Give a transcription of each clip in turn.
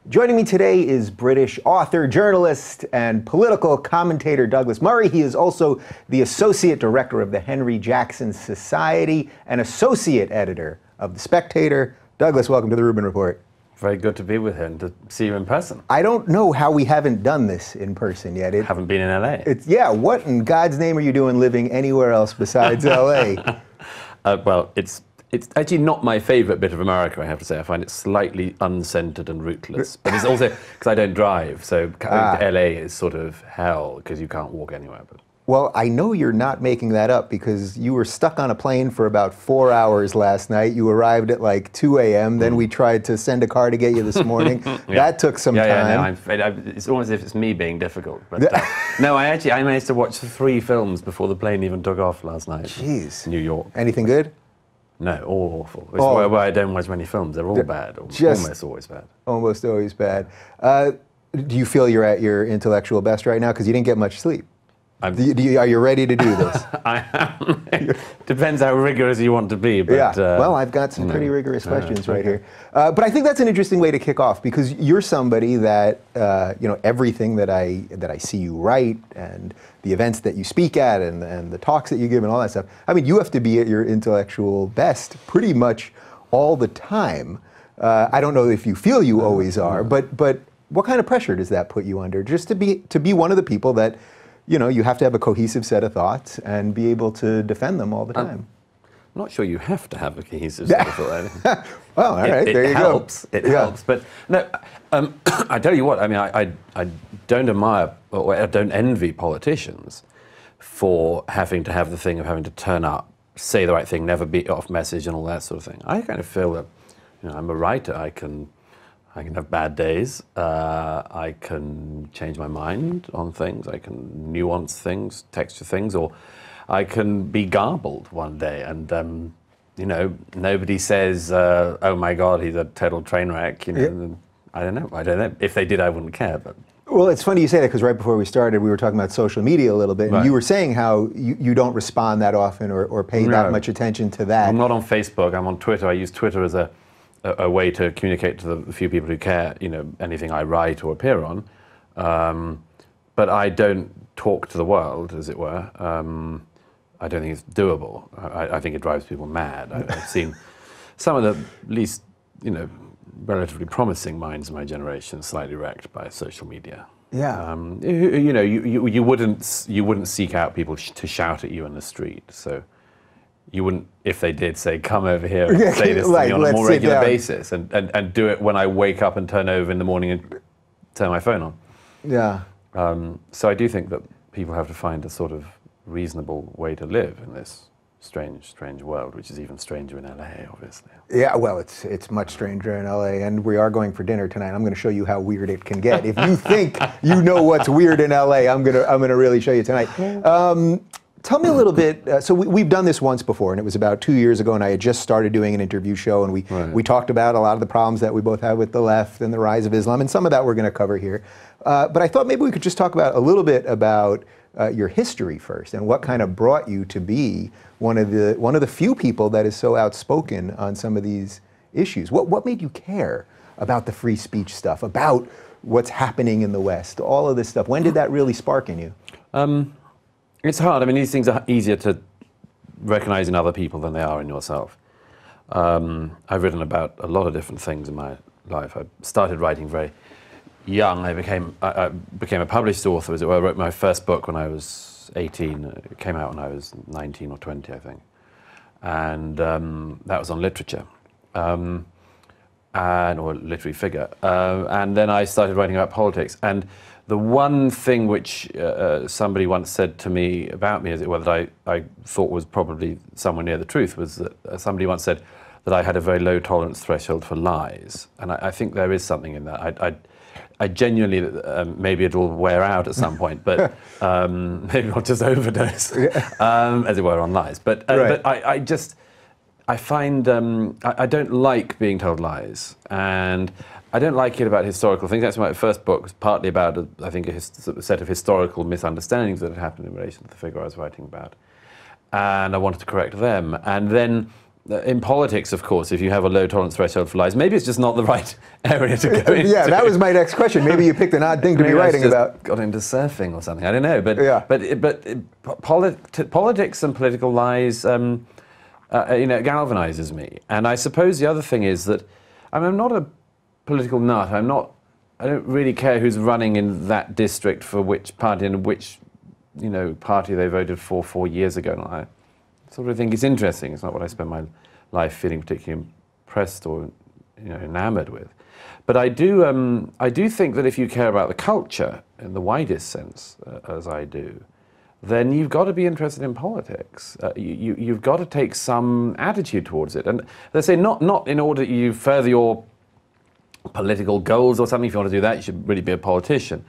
Joining me today is British author, journalist, and political commentator Douglas Murray. He is also the Associate Director of the Henry Jackson Society and Associate Editor of The Spectator. Douglas, welcome to the Rubin Report. Very good to be with him, to see you in person. I don't know how we haven't done this in person yet. Haven't been in LA. Yeah, what in God's name are you doing living anywhere else besides LA? Well, it's actually not my favorite bit of America, I have to say. I find it slightly uncentered and rootless. But it's also because I don't drive, so coming to LA is sort of hell because you can't walk anywhere. But. Well, I know you're not making that up because you were stuck on a plane for about 4 hours last night. You arrived at like 2 a.m. Then we tried to send a car to get you this morning. Yeah. That took some time. No, it's almost as if it's me being difficult. But no, I managed to watch 3 films before the plane even took off last night. Jeez. New York. Anything good? No, all awful. It's why I don't watch many films. They're all bad. Almost always bad. Almost always bad. Do you feel you're at your intellectual best right now? Because you didn't get much sleep. Are you ready to do this? I am. Depends how rigorous you want to be. But, yeah. Well, I've got some pretty rigorous questions right here. But I think that's an interesting way to kick off because you're somebody that everything that I see you write and the events that you speak at and the talks that you give and all that stuff. I mean, you have to be at your intellectual best pretty much all the time. I don't know if you feel you always are, but what kind of pressure does that put you under? Just to be one of the people that. You have to have a cohesive set of thoughts and be able to defend them all the time. I'm not sure you have to have a cohesive set of thoughts. Well, all right, there you go. It helps, but no. I tell you what. I mean, I don't admire or I don't envy politicians for having to have the thing of having to turn up, say the right thing, never beat off message, and all that sort of thing. I kind of feel that I'm a writer. I can have bad days. I can change my mind on things. I can nuance things, texture things, or I can be garbled one day. And nobody says, "Oh my God, he's a total train wreck." I don't know. If they did, I wouldn't care. But well, it's funny you say that because right before we started, we were talking about social media a little bit, and you were saying how you don't respond that often or pay that much attention to that. I'm not on Facebook. I'm on Twitter. I use Twitter as a way to communicate to the few people who care, anything I write or appear on. But I don't talk to the world, as it were. I don't think it's doable. I think it drives people mad. I've seen some of the least, relatively promising minds of my generation slightly wrecked by social media. Yeah. You wouldn't seek out people to shout at you in the street. So. You wouldn't, if they did, say, come over here and say this to me on a more regular basis and do it when I wake up and turn over in the morning and turn my phone on. Yeah. So I do think that people have to find a sort of reasonable way to live in this strange, strange world, which is even stranger in LA, obviously. Yeah, well, it's much stranger in LA, and we are going for dinner tonight. I'm going to show you how weird it can get. If you think you know what's weird in LA, I'm gonna really show you tonight. Tell me a little bit, so we've done this once before, and it was about 2 years ago, and I had just started doing an interview show, and we talked about a lot of the problems that we both have with the left and the rise of Islam, and some of that we're going to cover here. But I thought maybe we could just talk about a little bit about your history first, and what kind of brought you to be one of the few people that is so outspoken on some of these issues. What made you care about the free speech stuff, about what's happening in the West, all of this stuff? When did that really spark in you? It's hard. I mean, these things are easier to recognize in other people than they are in yourself. I've written about a lot of different things in my life. I started writing very young. I became a published author, as it were. I wrote my first book when I was 18. It came out when I was 19 or 20, I think. And that was on literature, or literary figure. And then I started writing about politics. And the one thing which somebody once said to me about me, as it were, that I thought was probably somewhere near the truth, was that somebody once said that I had a very low tolerance threshold for lies. And I think there is something in that. I genuinely, maybe it will wear out at some point, but maybe I'll just overdose, as it were, on lies. But I find, I don't like being told lies. And I don't like it about historical things. That's why my first book was partly about, I think, a set of historical misunderstandings that had happened in relation to the figure I was writing about. And I wanted to correct them. And then in politics, of course, if you have a low tolerance threshold for lies, maybe it's just not the right area to go into. Yeah, that was my next question. Maybe you picked an odd thing to be writing about. Got into surfing or something. I don't know. But yeah. Politics and political lies, galvanizes me. And I suppose the other thing is that I'm not a political nut. I don't really care who's running in that district for which party and which party they voted for 4 years ago. And I sort of think it's interesting. It's not what I spend my life feeling particularly impressed or enamored with. But I do think that if you care about the culture in the widest sense, as I do, then you've got to be interested in politics. You've got to take some attitude towards it. And they say not in order that you further your political goals or something. If you want to do that, you should really be a politician.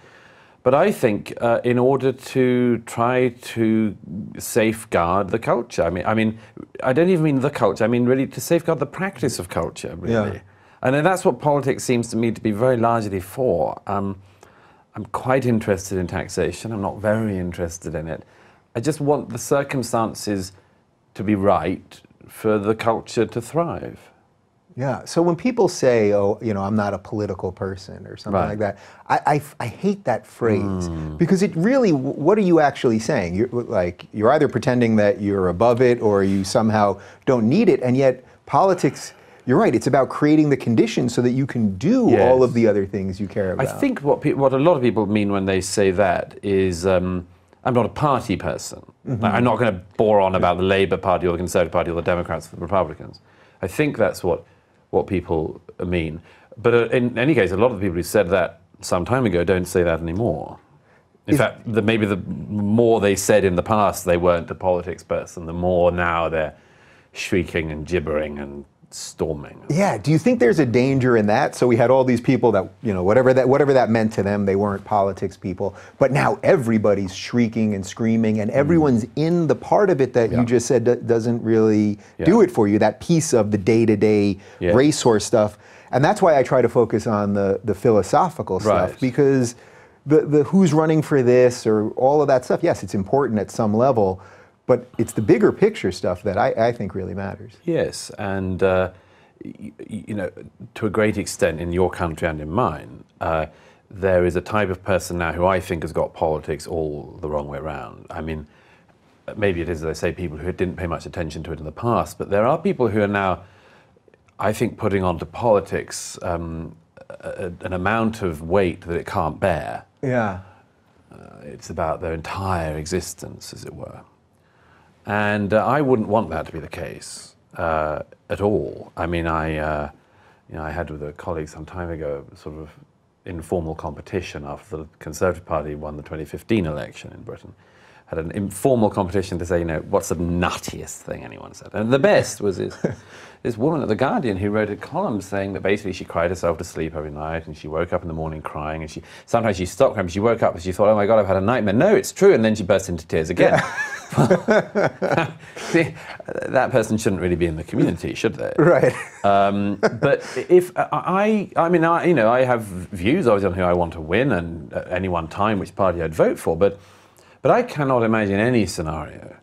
But I think in order to try to safeguard the culture, I mean, I don't even mean the culture, I mean really to safeguard the practice of culture, really. Yeah. And that's what politics seems to me to be very largely for. I'm quite interested in taxation. I'm not very interested in it. I just want the circumstances to be right for the culture to thrive. Yeah. So when people say, "Oh, I'm not a political person" or something like that, I hate that phrase because it really, what are you actually saying? You're either pretending that you're above it or you somehow don't need it, and yet politics. You're right. It's about creating the conditions so that you can do all of the other things you care about. I think what a lot of people mean when they say that is, I'm not a party person. I'm not going to bore on about the Labour Party or the Conservative Party or the Democrats or the Republicans. I think that's what people mean. But in any case, a lot of the people who said that some time ago don't say that anymore. In fact, maybe the more they said in the past they weren't a politics person, the more now they're shrieking and gibbering and storming. Yeah. Do you think there's a danger in that? So we had all these people that, whatever that meant to them, they weren't politics people. But now everybody's shrieking and screaming, and everyone's in the part of it that you just said doesn't really do it for you, that piece of the day-to-day racehorse stuff. And that's why I try to focus on the philosophical stuff, because the who's running for this or all of that stuff, yes, it's important at some level, but it's the bigger picture stuff that I think really matters. Yes, and to a great extent in your country and in mine, there is a type of person now who I think has got politics all the wrong way around. I mean, maybe it is, as I say, people who didn't pay much attention to it in the past, but there are people who are now, I think, putting onto politics an amount of weight that it can't bear. Yeah. It's about their entire existence, as it were. And I wouldn't want that to be the case at all. I mean, I had with a colleague some time ago sort of informal competition after the Conservative Party won the 2015 election in Britain. Had an informal competition to say, what's the nuttiest thing anyone said? And the best was this woman at The Guardian who wrote a column saying that basically she cried herself to sleep every night and she woke up in the morning crying, and sometimes she stopped crying, but she woke up and she thought, oh my God, I've had a nightmare. No, it's true. And then she burst into tears again. Yeah. See, that person shouldn't really be in the community, should they? Right. But if I have views obviously on who I want to win and at any one time which party I'd vote for, but I cannot imagine any scenario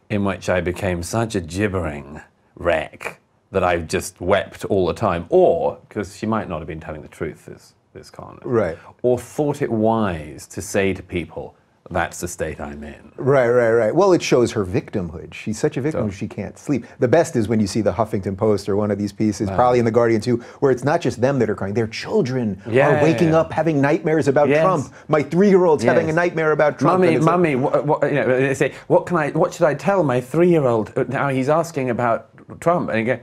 in which I became such a gibbering wreck that I just wept all the time, or, because she might not have been telling the truth, this columnist, right, or thought it wise to say to people, that's the state I'm in. Right. Well, it shows her victimhood. She's such a victim she can't sleep. The best is when you see the Huffington Post or one of these pieces, probably in The Guardian too, where it's not just them that are crying. Their children are waking up having nightmares about Trump. My 3-year-old's having a nightmare about Trump. Mummy, they say, what should I tell my 3-year-old? Now he's asking about Trump. And you go,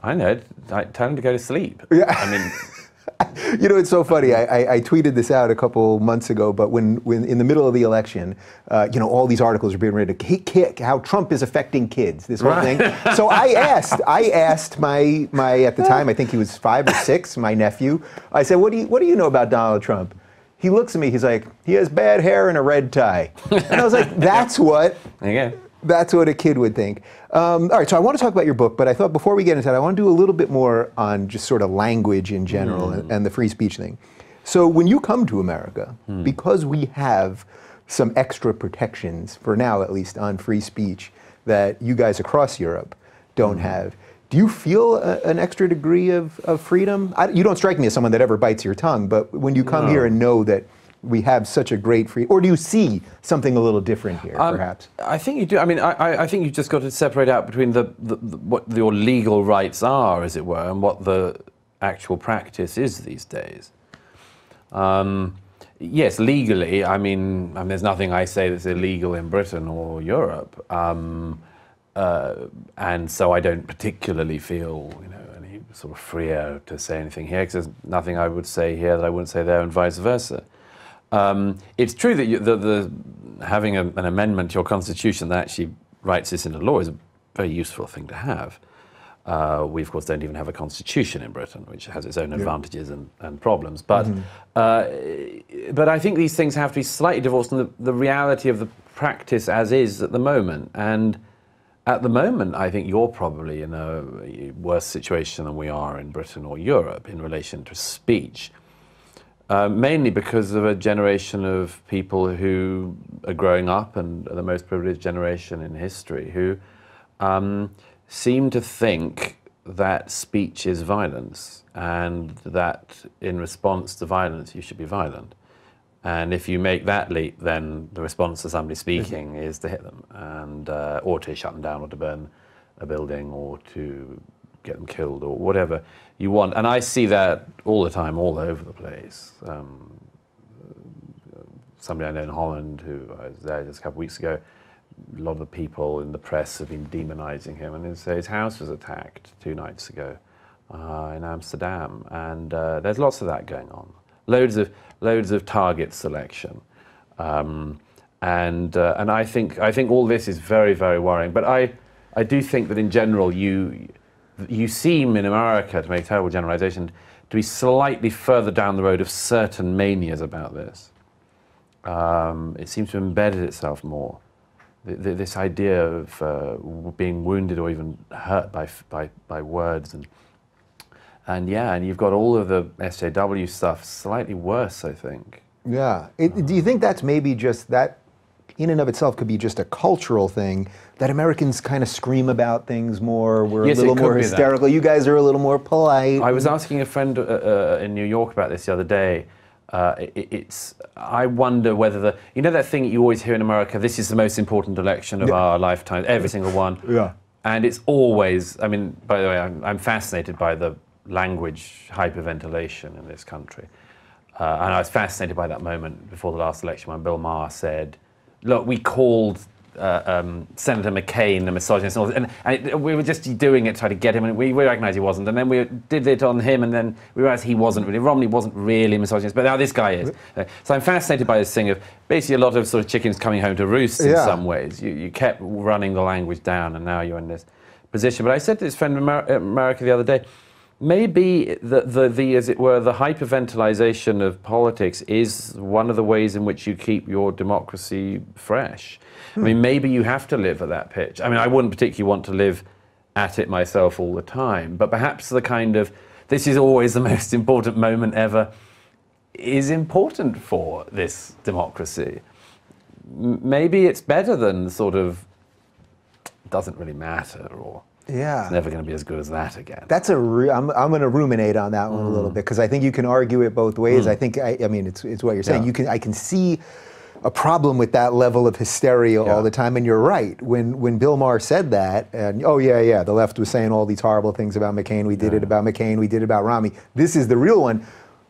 I know, tell him to go to sleep. Yeah. I mean... It's so funny. I tweeted this out a couple months ago, but when in the middle of the election, all these articles are being written to kick how Trump is affecting kids, this whole thing. So I asked my at the time, I think he was 5 or 6, my nephew. I said, what do you know about Donald Trump? He looks at me. He's like, he has bad hair and a red tie. And I was like, that's what. That's what a kid would think. All right, so I want to talk about your book, but I thought before we get into that, I want to do a little bit more on just sort of language in general and the free speech thing. So when you come to America, because we have some extra protections, for now at least, on free speech that you guys across Europe don't have, Do you feel an extra degree of freedom? You don't strike me as someone that ever bites your tongue, but when you come here and know that we have such a great freedom, or do you see something a little different here, perhaps? I think you do. I mean, I think you've just got to separate out between what your legal rights are, as it were, and what the actual practice is these days. Yes, legally, I mean, there's nothing I say that's illegal in Britain or Europe. And so I don't particularly feel, any sort of freer to say anything here, because there's nothing I would say here that I wouldn't say there, and vice versa. It's true that having an amendment to your constitution that actually writes this into law is a very useful thing to have. We, of course, don't even have a constitution in Britain, which has its own advantages and problems. But, but I think these things have to be slightly divorced from the reality of the practice as is at the moment. And at the moment, I think you're probably in a worse situation than we are in Britain or Europe in relation to speech, mainly because of a generation of people who are growing up and are the most privileged generation in history, who seem to think that speech is violence, and that in response to violence, you should be violent. And if you make that leap, then the response to somebody speaking is to hit them, and or to shut them down, or to burn a building, or to get them killed, or whatever you want. And I see that all the time, all over the place. Somebody I know in Holland, who I was there just a couple of weeks ago, a lot of the people in the press have been demonizing him, and they say his house was attacked 2 nights ago in Amsterdam, and there's lots of that going on. Loads of target selection, and I think all this is very, very worrying. But I do think that in general you seem in America, to make a terrible generalization, to be slightly further down the road of certain manias about this. It seems to have embedded itself more. This idea of being wounded or even hurt by words, and you've got all of the SJW stuff slightly worse, I think. Yeah. Do you think that's maybe just that, in and of itself, could be just a cultural thing, that Americans kind of scream about things more, we're a little more hysterical, you guys are a little more polite? I was asking a friend in New York about this the other day. I wonder whether you know that thing that you always hear in America, this is the most important election of our lifetime, every single one. Yeah. And it's always, I mean, by the way, I'm fascinated by the language hyperventilation in this country. And I was fascinated by that moment before the last election when Bill Maher said, look, we called Senator McCain a misogynist, and we were just doing it to try to get him, and we recognized he wasn't, and then we did it on him, and then we realized he wasn't really, Romney wasn't really a misogynist, but now this guy is. So I'm fascinated by this thing of basically a lot of sort of chickens coming home to roost in some ways. You kept running the language down, and now you're in this position. But I said to this friend in America the other day, maybe the as it were, the hyperventilization of politics is one of the ways in which you keep your democracy fresh. I mean, maybe you have to live at that pitch. I mean, I wouldn't particularly want to live at it myself all the time, but perhaps the kind of, this is always the most important moment ever, is important for this democracy. Maybe it's better than sort of, doesn't really matter, or it's never going to be as good as that again. That's I'm going to ruminate on that one a little bit, because I think you can argue it both ways. I think, I mean, it's what you're saying. I can see a problem with that level of hysteria all the time, and you're right. When Bill Maher said that, and the left was saying all these horrible things about McCain, we did it about McCain, we did it about Romney. This is the real one.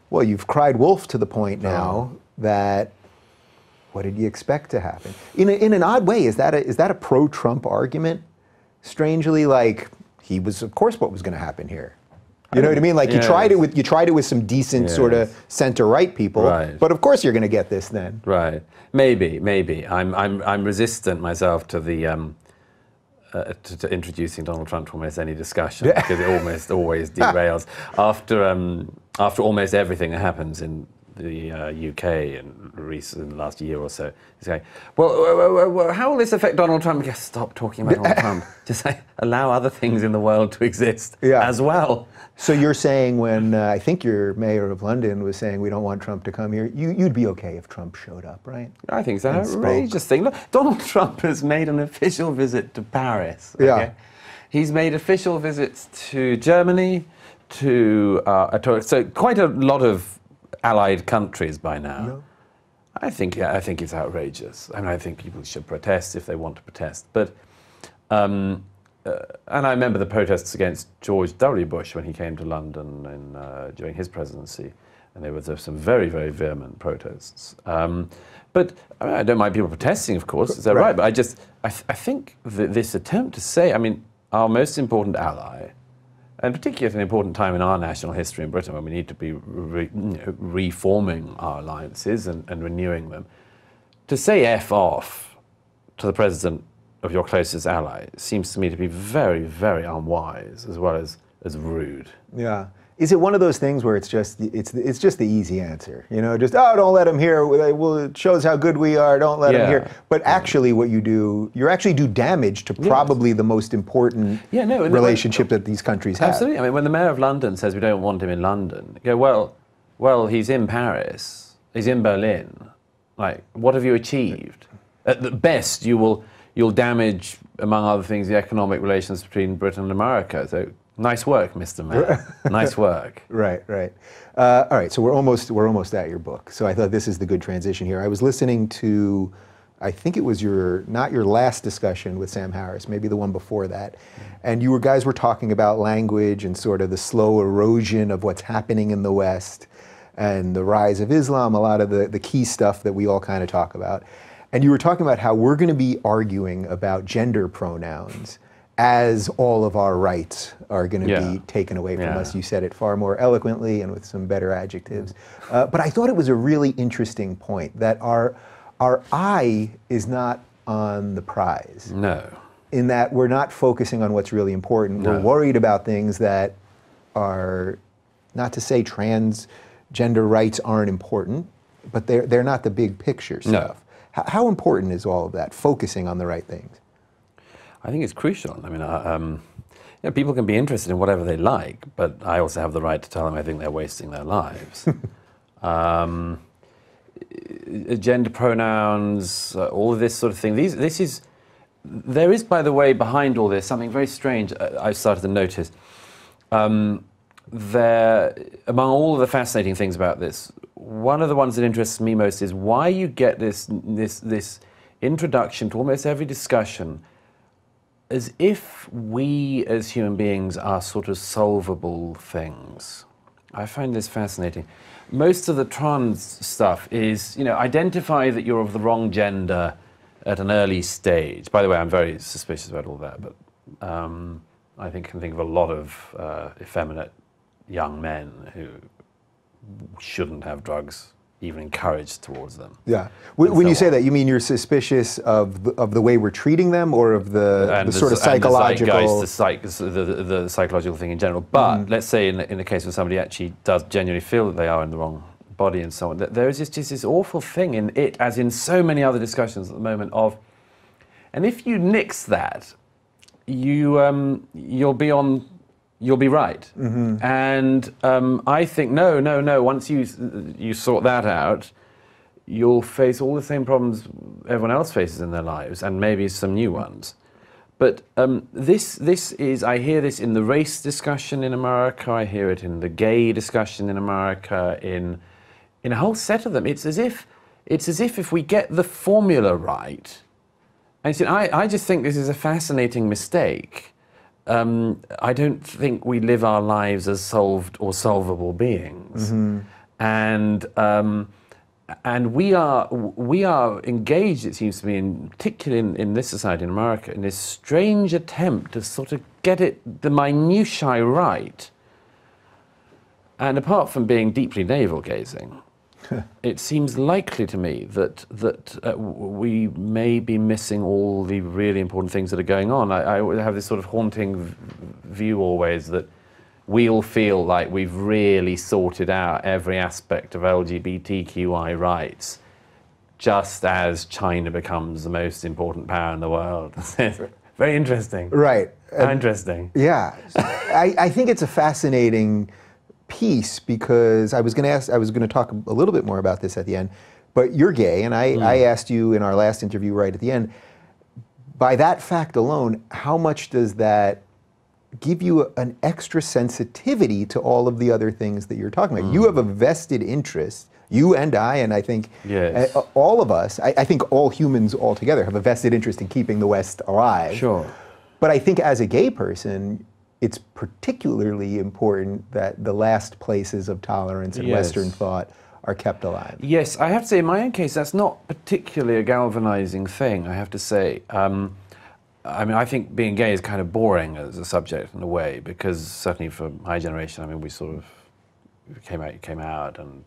Well, you've cried wolf to the point now that, what did you expect to happen? In an odd way, is that a pro-Trump argument? Strangely, like, he was, of course, what was going to happen here. You know what I mean? Like, you tried it with some decent sort of center-right people, but of course you're going to get this then. Right. Maybe. I'm resistant myself to the to introducing Donald Trump to almost any discussion, because it almost always derails after almost everything that happens in the UK in the last year or so. He's going, well, how will this affect Donald Trump? Just stop talking about Donald Trump. Just allow other things in the world to exist as well. So you're saying, when I think your mayor of London was saying we don't want Trump to come here, you'd be okay if Trump showed up, right? I think so. Outrageous thing. Look, Donald Trump has made an official visit to Paris. Okay? He's made official visits to Germany, to so quite a lot of allied countries by now. No. I think it's outrageous. I mean, I think people should protest if they want to protest. But and I remember the protests against George W. Bush when he came to London during his presidency, and there was some very, very vehement protests. But I mean, I don't mind people protesting, of course. Is that right? But I think that this attempt to say, I mean, our most important ally, and particularly at an important time in our national history in Britain when we need to be reforming our alliances and renewing them, to say F off to the president of your closest ally seems to me to be very, very unwise as well as rude. Yeah. Is it one of those things where it's just the easy answer? You know, just, oh, don't let him hear. Well, it shows how good we are. Don't let him hear. But actually what you do, you actually do damage to probably the most important relationship that these countries have. Absolutely. I mean, when the mayor of London says we don't want him in London, you go, well, he's in Paris. He's in Berlin. Like, what have you achieved? At the best, you'll damage, among other things, the economic relations between Britain and America. So, nice work, Mr. Mayor. Nice work. Right. All right, so we're almost at your book. So I thought this is the good transition here. I was listening to, I think it was not your last discussion with Sam Harris, maybe the one before that. And you guys were talking about language and sort of the slow erosion of what's happening in the West and the rise of Islam, a lot of the key stuff that we all kind of talk about. And you were talking about how we're going to be arguing about gender pronouns as all of our rights are going to be taken away from us. You said it far more eloquently and with some better adjectives. But I thought it was a really interesting point that our eye is not on the prize. No. In that we're not focusing on what's really important. No. We're worried about things that are, not to say transgender rights aren't important, but they're not the big picture stuff. No. How important is all of that, focusing on the right things? I think it's crucial. I mean, people can be interested in whatever they like, but I also have the right to tell them I think they're wasting their lives. Gender pronouns, all of this sort of thing. There is, by the way, behind all this something very strange I've started to notice. Among all of the fascinating things about this, one of the ones that interests me most is why you get this introduction to almost every discussion as if we as human beings are sort of solvable things. I find this fascinating. Most of the trans stuff is, identify that you're of the wrong gender at an early stage. By the way, I'm very suspicious about all that, but I can think of a lot of effeminate young men who shouldn't have drugs even encouraged towards them. Yeah. When you say that, you mean you're suspicious of the way we're treating them, or of the sort of psychological... the psychological thing in general. But let's say in the case where somebody actually does genuinely feel that they are in the wrong body and so on, there is just this awful thing in it, as in so many other discussions at the moment, of... And if you nix that, you'll be right. Mm-hmm. And I think, no. Once you sort that out, you'll face all the same problems everyone else faces in their lives, and maybe some new ones. But this is, I hear this in the race discussion in America, I hear it in the gay discussion in America, in a whole set of them. It's as if if we get the formula right, and I just think this is a fascinating mistake. I don't think we live our lives as solved or solvable beings, and we are engaged, it seems to me, particularly in this society in America, in this strange attempt to sort of get the minutiae right. And apart from being deeply navel-gazing, it seems likely to me that we may be missing all the really important things that are going on. I have this sort of haunting view always that we'll feel like we've really sorted out every aspect of LGBTQI rights just as China becomes the most important power in the world. Very interesting. Right. How interesting. Yeah. I think it's a fascinating piece, because I was going to talk a little bit more about this at the end, but you're gay, and I asked you in our last interview right at the end, by that fact alone, how much does that give you an extra sensitivity to all of the other things that you're talking about. You have a vested interest, you and I think yes. all of us, I think all humans altogether have a vested interest in keeping the West alive. Sure. But I think as a gay person, it's particularly important that the last places of tolerance and yes. Western thought are kept alive. Yes, I have to say, in my own case, that's not particularly a galvanizing thing, I have to say. I mean, I think being gay is kind of boring as a subject in a way, because certainly for my generation, I mean, we sort of came out, and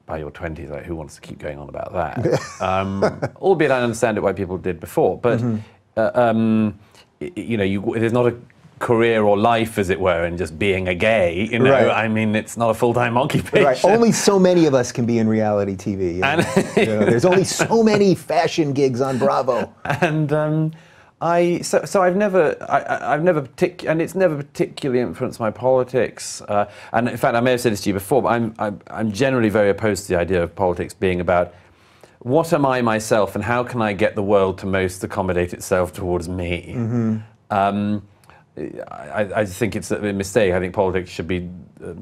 by your 20s, like, who wants to keep going on about that? Albeit I understand it why people did before, but you know, there's not a career or life, as it were, in just being a gay. You know, right. I mean, it's not a full-time occupation. Right. Only so many of us can be in reality TV. You know? You know, there's only so many fashion gigs on Bravo. And so I've never and it's never particularly influenced my politics. And in fact, I may have said this to you before, but I'm generally very opposed to the idea of politics being about what am I myself and how can I get the world to most accommodate itself towards me. Mm-hmm. I think it's a mistake. I think politics should be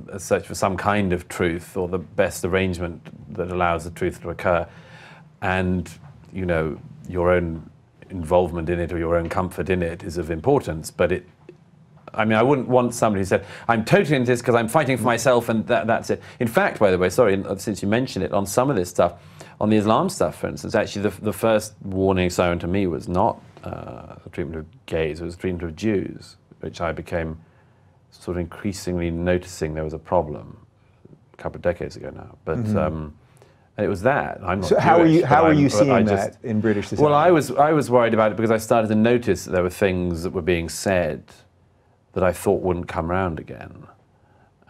a search for some kind of truth, or the best arrangement that allows the truth to occur. And, you know, your own involvement in it or your own comfort in it is of importance. But I mean, I wouldn't want somebody who said, I'm totally into this because I'm fighting for myself and that's it. In fact, by the way, sorry, since you mentioned it, on some of this stuff, on the Islam stuff, for instance, actually the first warning siren to me was not the treatment of gays, it was the treatment of Jews, which I became sort of increasingly noticing there was a problem a couple of decades ago now. But it was that. I'm not so Jewish, how are you seeing that in British society? Well, I was worried about it because I started to notice that there were things that were being said that I thought wouldn't come round again.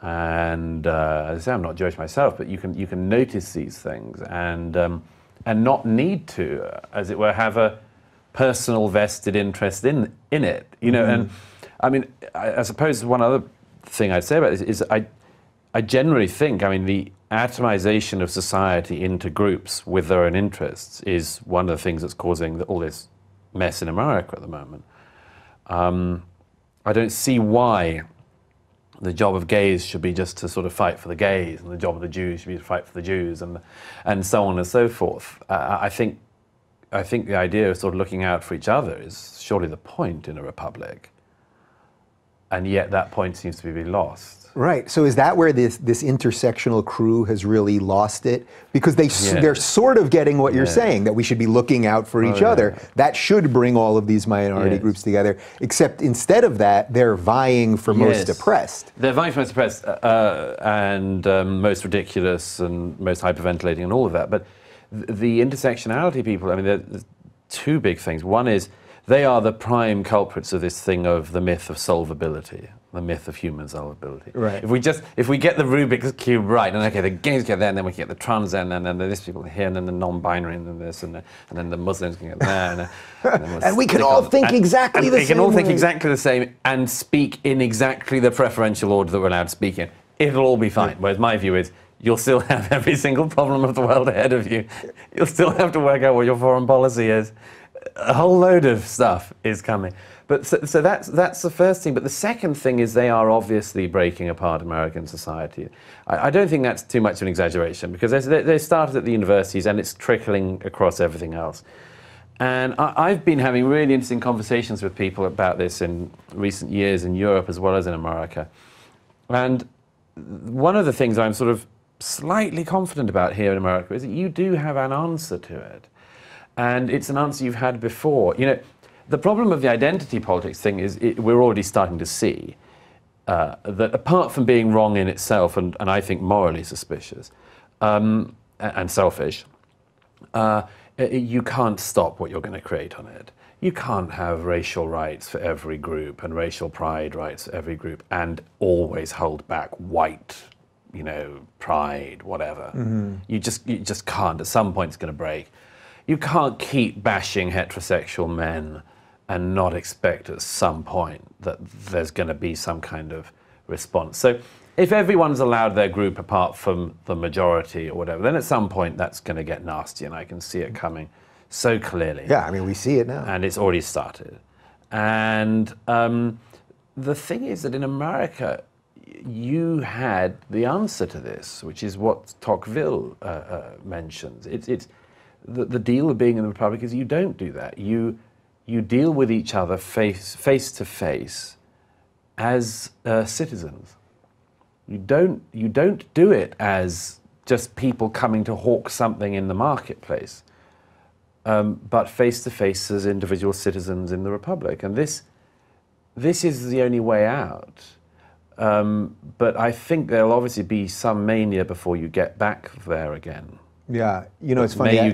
And as I say, I'm not Jewish myself, but you can notice these things and not need to, as it were, have a personal vested interest in it. You know, and I mean, I suppose one other thing I'd say about this is I generally think, I mean, the atomization of society into groups with their own interests is one of the things that's causing all this mess in America at the moment. I don't see why the job of gays should be just to sort of fight for the gays, and the job of the Jews should be to fight for the Jews, and so on and so forth. I think the idea of sort of looking out for each other is surely the point in a republic, and yet that point seems to be being lost. Right. So is that where this intersectional crew has really lost it? Because they're sort of getting what you're saying, that we should be looking out for each other. Yeah. That should bring all of these minority groups together. Except instead of that, they're vying for most oppressed. They're vying for most oppressed and most ridiculous and most hyperventilating and all of that. But the intersectionality people, I mean, there's two big things. One is they are the prime culprits of this thing of the myth of solvability. The myth of human solvability. Right. If we get the Rubik's Cube right, and okay, the gays get there, and then we can get the trans there, and then there's people here, and then the non-binary, and then this, and then the Muslims can get there, and we can all think exactly the same. We can all think exactly the same and speak in exactly the preferential order that we're allowed to speak in. It'll all be fine. Yeah. Whereas my view is, you'll still have every single problem of the world ahead of you. You'll still have to work out what your foreign policy is. A whole load of stuff is coming. But so that's the first thing. But the second thing is they are obviously breaking apart American society. I don't think that's too much of an exaggeration, because they started at the universities and it's trickling across everything else. And I've been having really interesting conversations with people about this in recent years in Europe as well as in America. And one of the things I'm sort of slightly confident about here in America is that you do have an answer to it. And it's an answer you've had before. You know, the problem of the identity politics thing is we're already starting to see that apart from being wrong in itself, and I think morally suspicious and selfish, you can't stop what you're going to create on it. You can't have racial rights for every group and racial pride rights for every group and always hold back white, you know, pride, whatever. Mm-hmm. You just can't. At some point it's going to break. You can't keep bashing heterosexual men and not expect at some point that there's going to be some kind of response. So if everyone's allowed their group apart from the majority or whatever, then at some point that's going to get nasty, and I can see it coming so clearly. Yeah, I mean, we see it now. And it's already started. And the thing is that in America, you had the answer to this, which is what Tocqueville mentions. It's the deal of being in the Republic is you don't do that. You deal with each other face to face as citizens. You don't do it as just people coming to hawk something in the marketplace, but face to face as individual citizens in the Republic. And this is the only way out. But I think there'll obviously be some mania before you get back there again. Yeah, you know, it's funny. May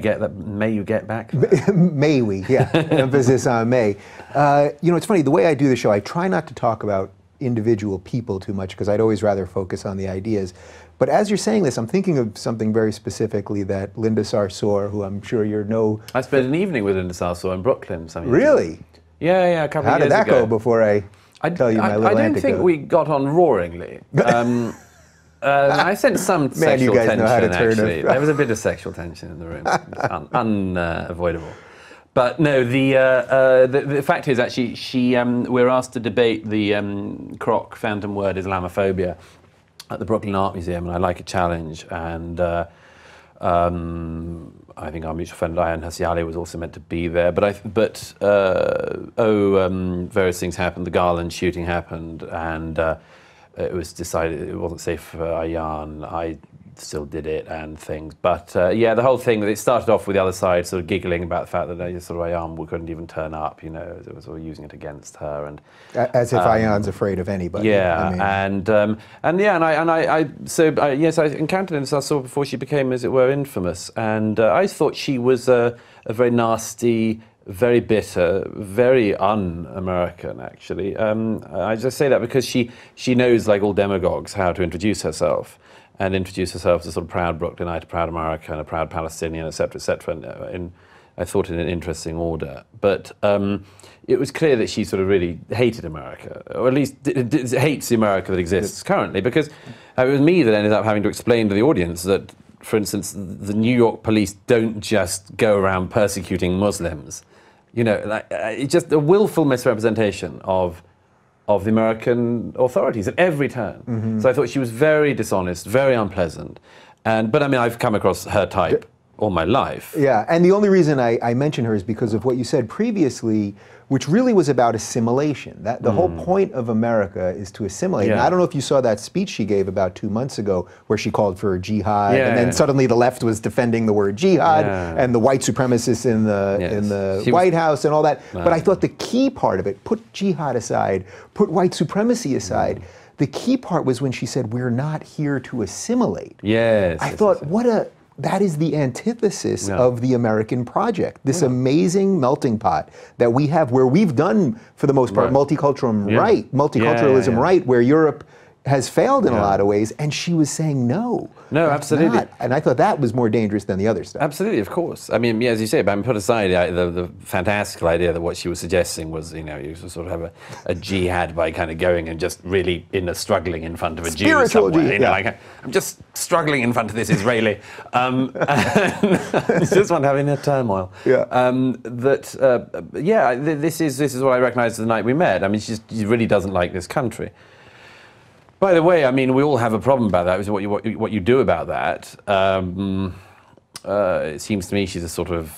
you get back there. May we? Yeah, emphasis on may. You know, it's funny. The way I do the show, I try not to talk about individual people too much because I'd always rather focus on the ideas. But as you're saying this, I'm thinking of something very specifically that Linda Sarsour, who I'm sure you know. I spent an evening with Linda Sarsour in Brooklyn. Really? Yeah, a couple of years ago. How did that go before I tell you my little anecdote? I don't think we got on roaringly. I sensed some sexual tension, actually. There was a bit of sexual tension in the room. Unavoidable. But no, the fact is, actually, we're asked to debate the Kroc phantom word Islamophobia at the Brooklyn Art Museum, and I like a challenge. And I think our mutual friend Ayaan Hirsi Ali was also meant to be there. But various things happened. The Garland shooting happened, and it was decided it wasn't safe for Ayaan. I still did it and things. But yeah, the whole thing, it started off with the other side sort of giggling about the fact that sort of Ayaan couldn't even turn up, you know, it was sort of using it against her. And as if Ayaan's afraid of anybody. Yeah, I mean. Yes, I encountered Linda Sarsour before she became, as it were, infamous. And I thought she was a very nasty, very bitter, very un-American, actually. I just say that because she knows, like all demagogues, how to introduce herself, and introduce herself as a sort of proud Brooklynite, a proud American, a proud Palestinian, etc., etc. I thought in an interesting order. But it was clear that she sort of really hated America, or at least hates the America that exists currently, because it was me that ended up having to explain to the audience that, for instance, the New York police don't just go around persecuting Muslims. You know, it's just a willful misrepresentation of the American authorities at every turn. Mm-hmm. So I thought she was very dishonest, very unpleasant. But I mean, I've come across her type all my life. Yeah, and the only reason I mention her is because of what you said previously, which really was about assimilation. That the whole point of America is to assimilate. Yeah. And I don't know if you saw that speech she gave about 2 months ago where she called for jihad, and then suddenly the left was defending the word jihad, and the white supremacists in the White House and all that. But I thought the key part of it, put jihad aside, put white supremacy aside, the key part was when she said, we're not here to assimilate. Yes. I thought, that is the antithesis of the American project. This amazing melting pot that we have, where we've done, for the most part, multiculturalism right, where Europe has failed in a lot of ways, and she was saying no. No, absolutely. Not. And I thought that was more dangerous than the other stuff. Absolutely, of course. I mean, as you say, but put aside the fantastical idea that what she was suggesting was, you know, you sort of have a jihad by kind of going and just really struggling in front of a Jew somewhere. You know, like, I'm just struggling in front of this Israeli. It's just one having a turmoil. Yeah. This is what I recognized the night we met. I mean, she really doesn't like this country. By the way, I mean, we all have a problem about that. Is what you do about that. It seems to me she's a sort of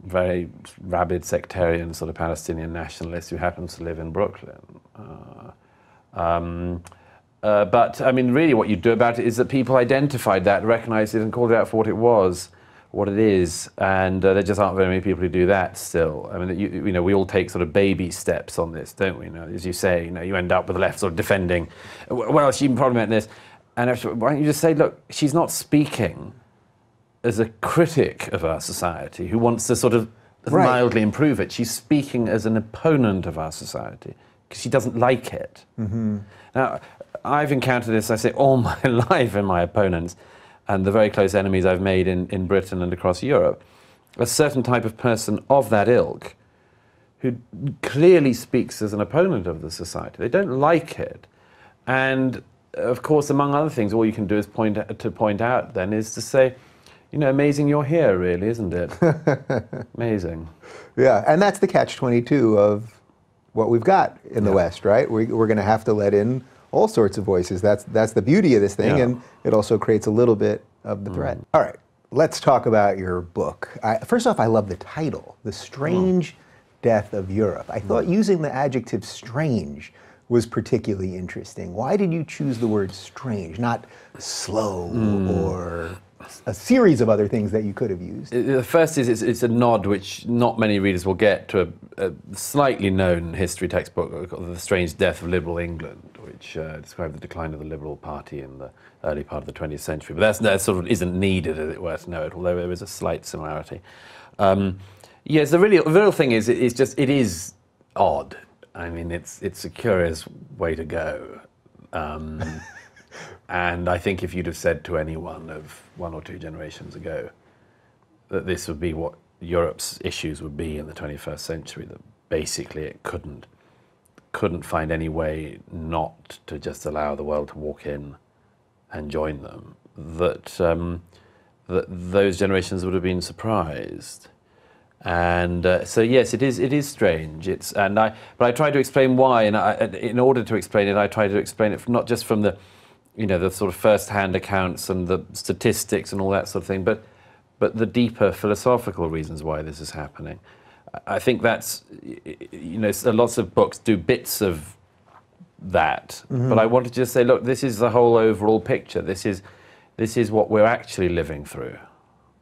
very rabid sectarian sort of Palestinian nationalist who happens to live in Brooklyn. But I mean, really, what you do about it is that people identified that, recognized it, and called it out for what it was, what it is, and there just aren't very many people who do that still. I mean, you know, we all take sort of baby steps on this, don't we? You know, as you say, you know, you end up with the left sort of defending, well, she probably meant this, and actually, why don't you just say, look, she's not speaking as a critic of our society who wants to sort of mildly improve it. She's speaking as an opponent of our society because she doesn't like it. Mm-hmm. Now, I've encountered this, I say, all my life in my opponents, and the very close enemies I've made in Britain and across Europe, a certain type of person of that ilk who clearly speaks as an opponent of the society. They don't like it. And, of course, among other things, all you can do is point out then is to say, you know, amazing you're here, really, isn't it? Amazing. Yeah, and that's the catch-22 of what we've got in the West, right? We're going to have to let in all sorts of voices. That's the beauty of this thing, and it also creates a little bit of the threat. All right, let's talk about your book. First off, I love the title, The Strange Death of Europe. I thought using the adjective strange was particularly interesting. Why did you choose the word strange, not slow or a series of other things that you could have used? The first is it's a nod which not many readers will get to a slightly known history textbook called The Strange Death of Liberal England, which described the decline of the Liberal Party in the early part of the 20th century. But that sort of isn't needed, as it were, to know it, although there is a slight similarity. Yes, the real thing is, it is odd. I mean, it's a curious way to go. And I think if you'd have said to anyone of 1 or 2 generations ago that this would be what Europe's issues would be in the 21st century, that basically it couldn't find any way not to just allow the world to walk in and join them, that those generations would have been surprised. And so yes, it is strange. But I try to explain why, and in order to explain it, I try to explain it not just from the sort of first-hand accounts and the statistics and all that sort of thing, but the deeper philosophical reasons why this is happening. I think that's, lots of books do bits of that, but I wanted to just say, look, this is the whole overall picture. This is what we're actually living through,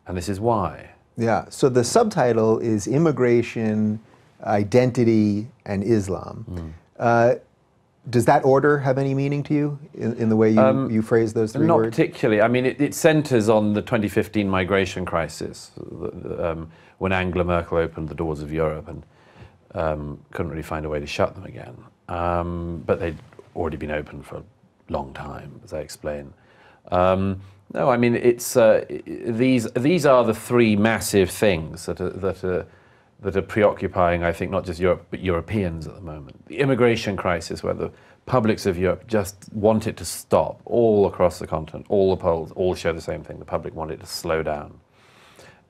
and this is why. Yeah, so the subtitle is Immigration, Identity, and Islam. Does that order have any meaning to you in the way you phrase those 3 words? Not particularly. I mean, it centers on the 2015 migration crisis, when Angela Merkel opened the doors of Europe and couldn't really find a way to shut them again. But they'd already been open for a long time, as I explain. No, I mean, it's these are the 3 massive things that are preoccupying, I think, not just Europe, but Europeans at the moment. The immigration crisis, where the publics of Europe just want it to stop all across the continent. All the polls all show the same thing. The public want it to slow down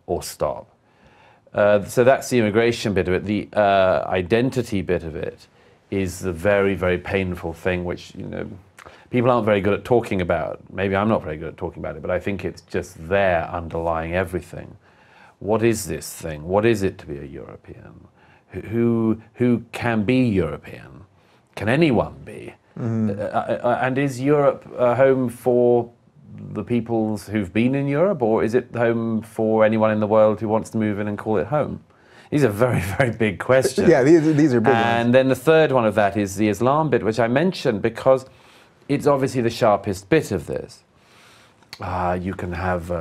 or stop. So that's the immigration bit of it. The identity bit of it is the very, very painful thing, which, people aren't very good at talking about. Maybe I'm not very good at talking about it, but I think it's just there underlying everything. What is this thing? What is it to be a European? Who can be European? Can anyone be? And is Europe a home for the peoples who've been in Europe, or is it home for anyone in the world who wants to move in and call it home? These are very, very big questions. Yeah, these are big ones. And then the third one of that is the Islam bit, which I mentioned because it's obviously the sharpest bit of this. You can have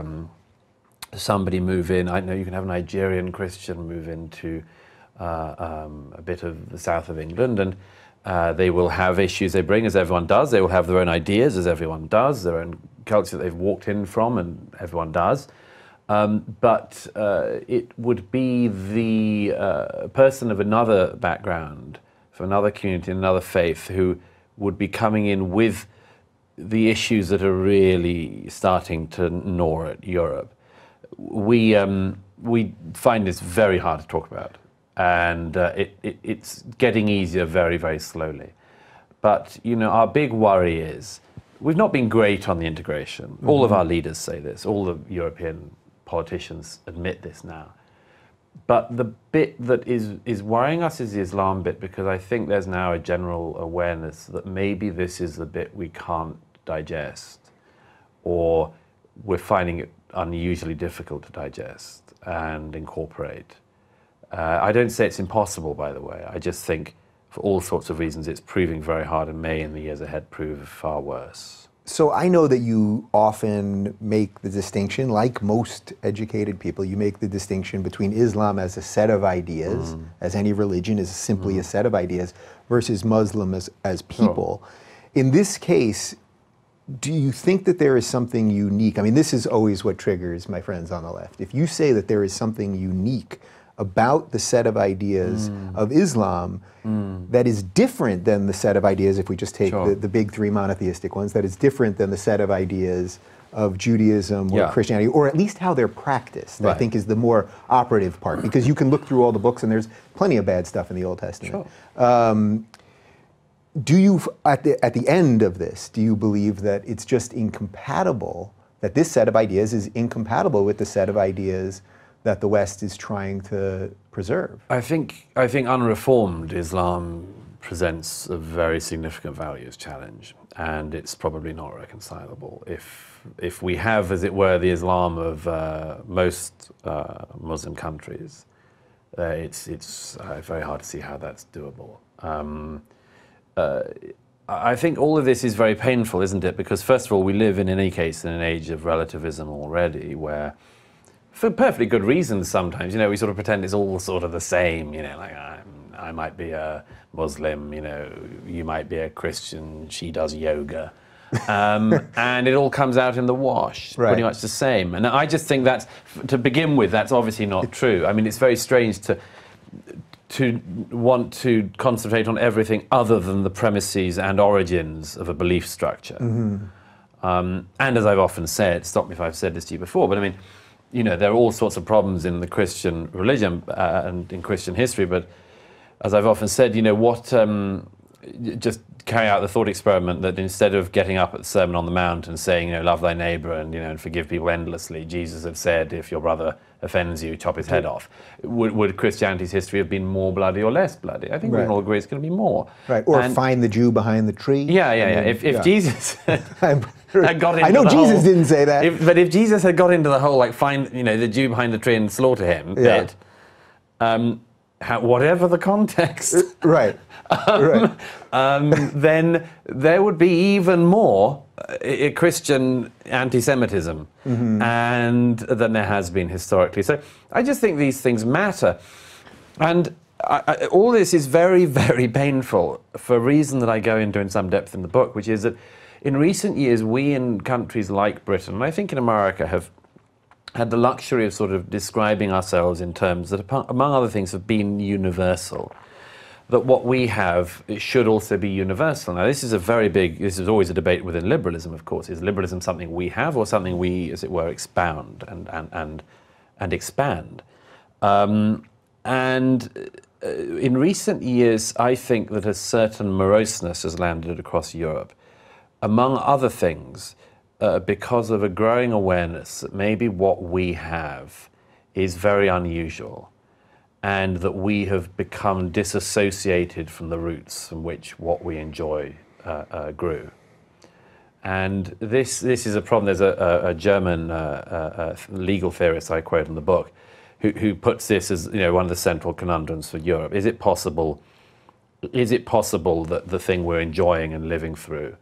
somebody move in. I know you can have a Nigerian Christian move into a bit of the south of England, and they will have issues they bring, as everyone does. They will have their own ideas, as everyone does, their own culture that they've walked in from, and everyone does. But it would be the person of another background, from another community, another faith, who would be coming in with the issues that are really starting to gnaw at Europe. We find this very hard to talk about, and it's getting easier very, very slowly. But our big worry is we've not been great on the integration. All of our leaders say this. All the European politicians admit this now. But the bit that is worrying us is the Islam bit, because I think there's now a general awareness that maybe this is the bit we can't digest, or we're finding it unusually difficult to digest and incorporate. I don't say it's impossible, by the way. I just think for all sorts of reasons it's proving very hard, and may in the years ahead prove far worse. So I know that you often make the distinction, like most educated people, you make the distinction between Islam as a set of ideas, as any religion is simply a set of ideas, versus Muslim as people. Sure. In this case, do you think that there is something unique? I mean, this is always what triggers my friends on the left. If you say that there is something unique about the set of ideas of Islam that is different than the set of ideas, if we just take the big 3 monotheistic ones, that is different than the set of ideas of Judaism or Yeah. Christianity, or at least how they're practiced, I Right. think is the more operative part, because you can look through all the books and there's plenty of bad stuff in the Old Testament. Sure. Do you, at the end of this, do you believe that it's just incompatible, that this set of ideas is incompatible with the set of ideas that the West is trying to preserve? I think unreformed Islam presents a very significant values challenge, and it's probably not reconcilable. If we have, as it were, the Islam of most Muslim countries, it's very hard to see how that's doable. I think all of this is very painful, isn't it? Because first of all, we live in any case in an age of relativism already, where, for perfectly good reasons sometimes, we sort of pretend it's all sort of the same, like I might be a Muslim, you might be a Christian, she does yoga. And it all comes out in the wash, pretty much the same. And I just think that's, to begin with, that's obviously not true. I mean, it's very strange to want to concentrate on everything other than the premises and origins of a belief structure. And as I've often said, stop me if I've said this to you before, but I mean, there are all sorts of problems in the Christian religion and in Christian history, but as I've often said, just carry out the thought experiment that instead of getting up at the Sermon on the Mount and saying, love thy neighbor and forgive people endlessly, Jesus had said, if your brother offends you, chop his head off. Would Christianity's history have been more bloody or less bloody? I think we can all agree it's going to be more. Right, or find the Jew behind the tree. Yeah. If Jesus had got into I know Jesus didn't say that. But if Jesus had got into the whole, find the Jew behind the tree and slaughter him, bit, whatever the context, then there would be even more Christian anti-Semitism and than there has been historically. So I just think these things matter. And all this is very, very painful for a reason that I go into in some depth in the book, which is that in recent years, we in countries like Britain, and I think in America, have had the luxury of sort of describing ourselves in terms that, among other things, have been universal. That what we have should also be universal. Now, this is always a debate within liberalism, of course. Is liberalism something we have or something we, as it were, expound and expand? In recent years, I think that a certain moroseness has landed across Europe, among other things, because of a growing awareness that maybe what we have is very unusual, and that we have become disassociated from the roots from which what we enjoy grew. And this is a problem. There's a German legal theorist I quote in the book who puts this as one of the central conundrums for Europe. Is it possible that the thing we're enjoying and living through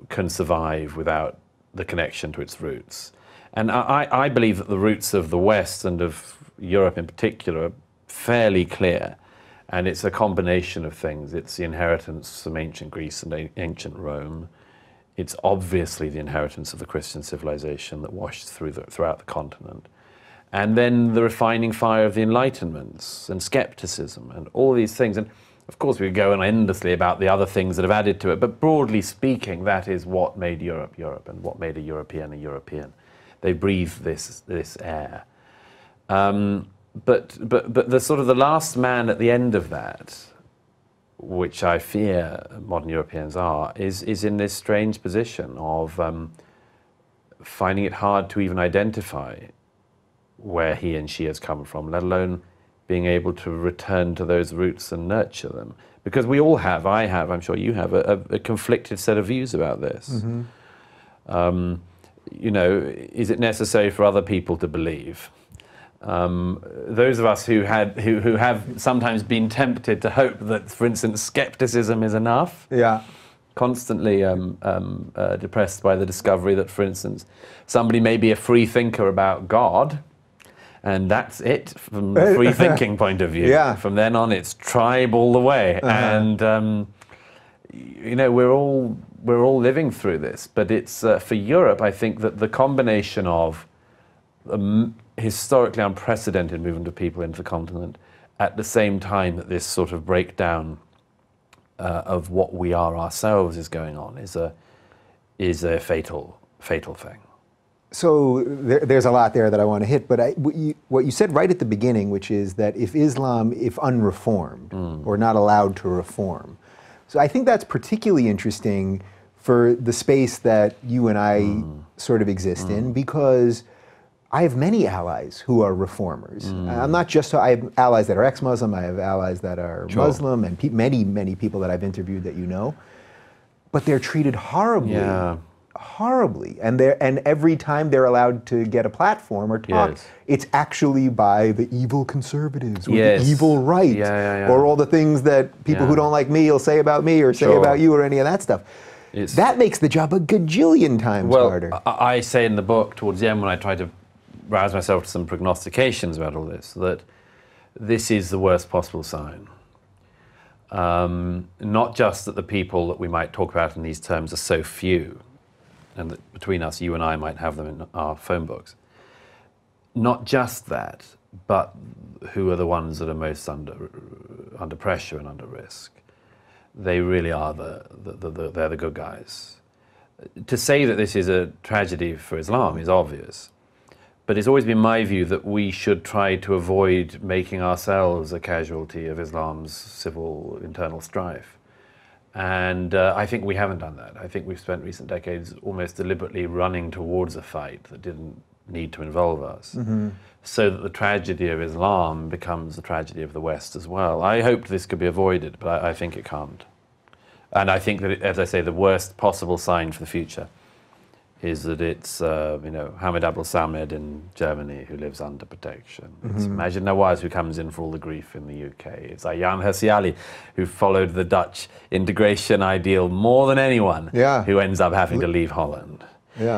can survive without the connection to its roots? And I believe that the roots of the West and of Europe in particular are fairly clear, and it's a combination of things. It's the inheritance from ancient Greece and ancient Rome. It's obviously the inheritance of the Christian civilization that washed throughout the continent. And then the refining fire of the Enlightenments and skepticism and all these things. And of course, we could go on endlessly about the other things that have added to it, but broadly speaking, that is what made Europe Europe and what made a European a European. They breathe this air. But the sort of the last man at the end of that, which I fear modern Europeans are, is in this strange position of finding it hard to even identify where he and she has come from, let alone being able to return to those roots and nurture them. Because we all have, I have, I'm sure you have, a conflicted set of views about this. Is it necessary for other people to believe? Those of us who have sometimes been tempted to hope that, for instance, skepticism is enough. Yeah. Constantly depressed by the discovery that, for instance, somebody may be a free thinker about God, and that's it from the free thinking point of view. Yeah. From then on, it's tribe all the way, and we're all living through this. But it's for Europe, I think that the combination of historically unprecedented movement of people into the continent, at the same time that this sort of breakdown of what we are ourselves is going on, is a fatal fatal thing. So there's a lot there that I want to hit, but what you said right at the beginning, which is that if Islam, if unreformed, or not allowed to reform. So I think that's particularly interesting for the space that you and I sort of exist in, because I have many allies who are reformers. I'm not just, I have allies that are ex-Muslim, I have allies that are Muslim, and many people that I've interviewed that you know, but they're treated horribly. Yeah. Horribly, and every time they're allowed to get a platform or talk, it's actually by the evil conservatives or the evil right, or all the things that people who don't like me will say about me or say about you or any of that stuff. That makes the job a gajillion times harder. I say in the book towards the end, when I try to rouse myself to some prognostications about all this, that this is the worst possible sign. Not just that the people that we might talk about in these terms are so few, and that between us, you and I might have them in our phone books. Not just that, but who are the ones that are most under pressure and under risk. They really are they're the good guys. To say that this is a tragedy for Islam is obvious, but it's always been my view that we should try to avoid making ourselves a casualty of Islam's civil internal strife. And I think we haven't done that. I think we've spent recent decades almost deliberately running towards a fight that didn't need to involve us, so that the tragedy of Islam becomes the tragedy of the West as well. I hoped this could be avoided, but I think it can't. And I think that, as I say, the worst possible sign for the future is that it's Hamid Abdel-Samed in Germany who lives under protection. It's Majid Nawaz who comes in for all the grief in the UK. It's Ayaan Hirsi Ali who followed the Dutch integration ideal more than anyone, who ends up having to leave Holland.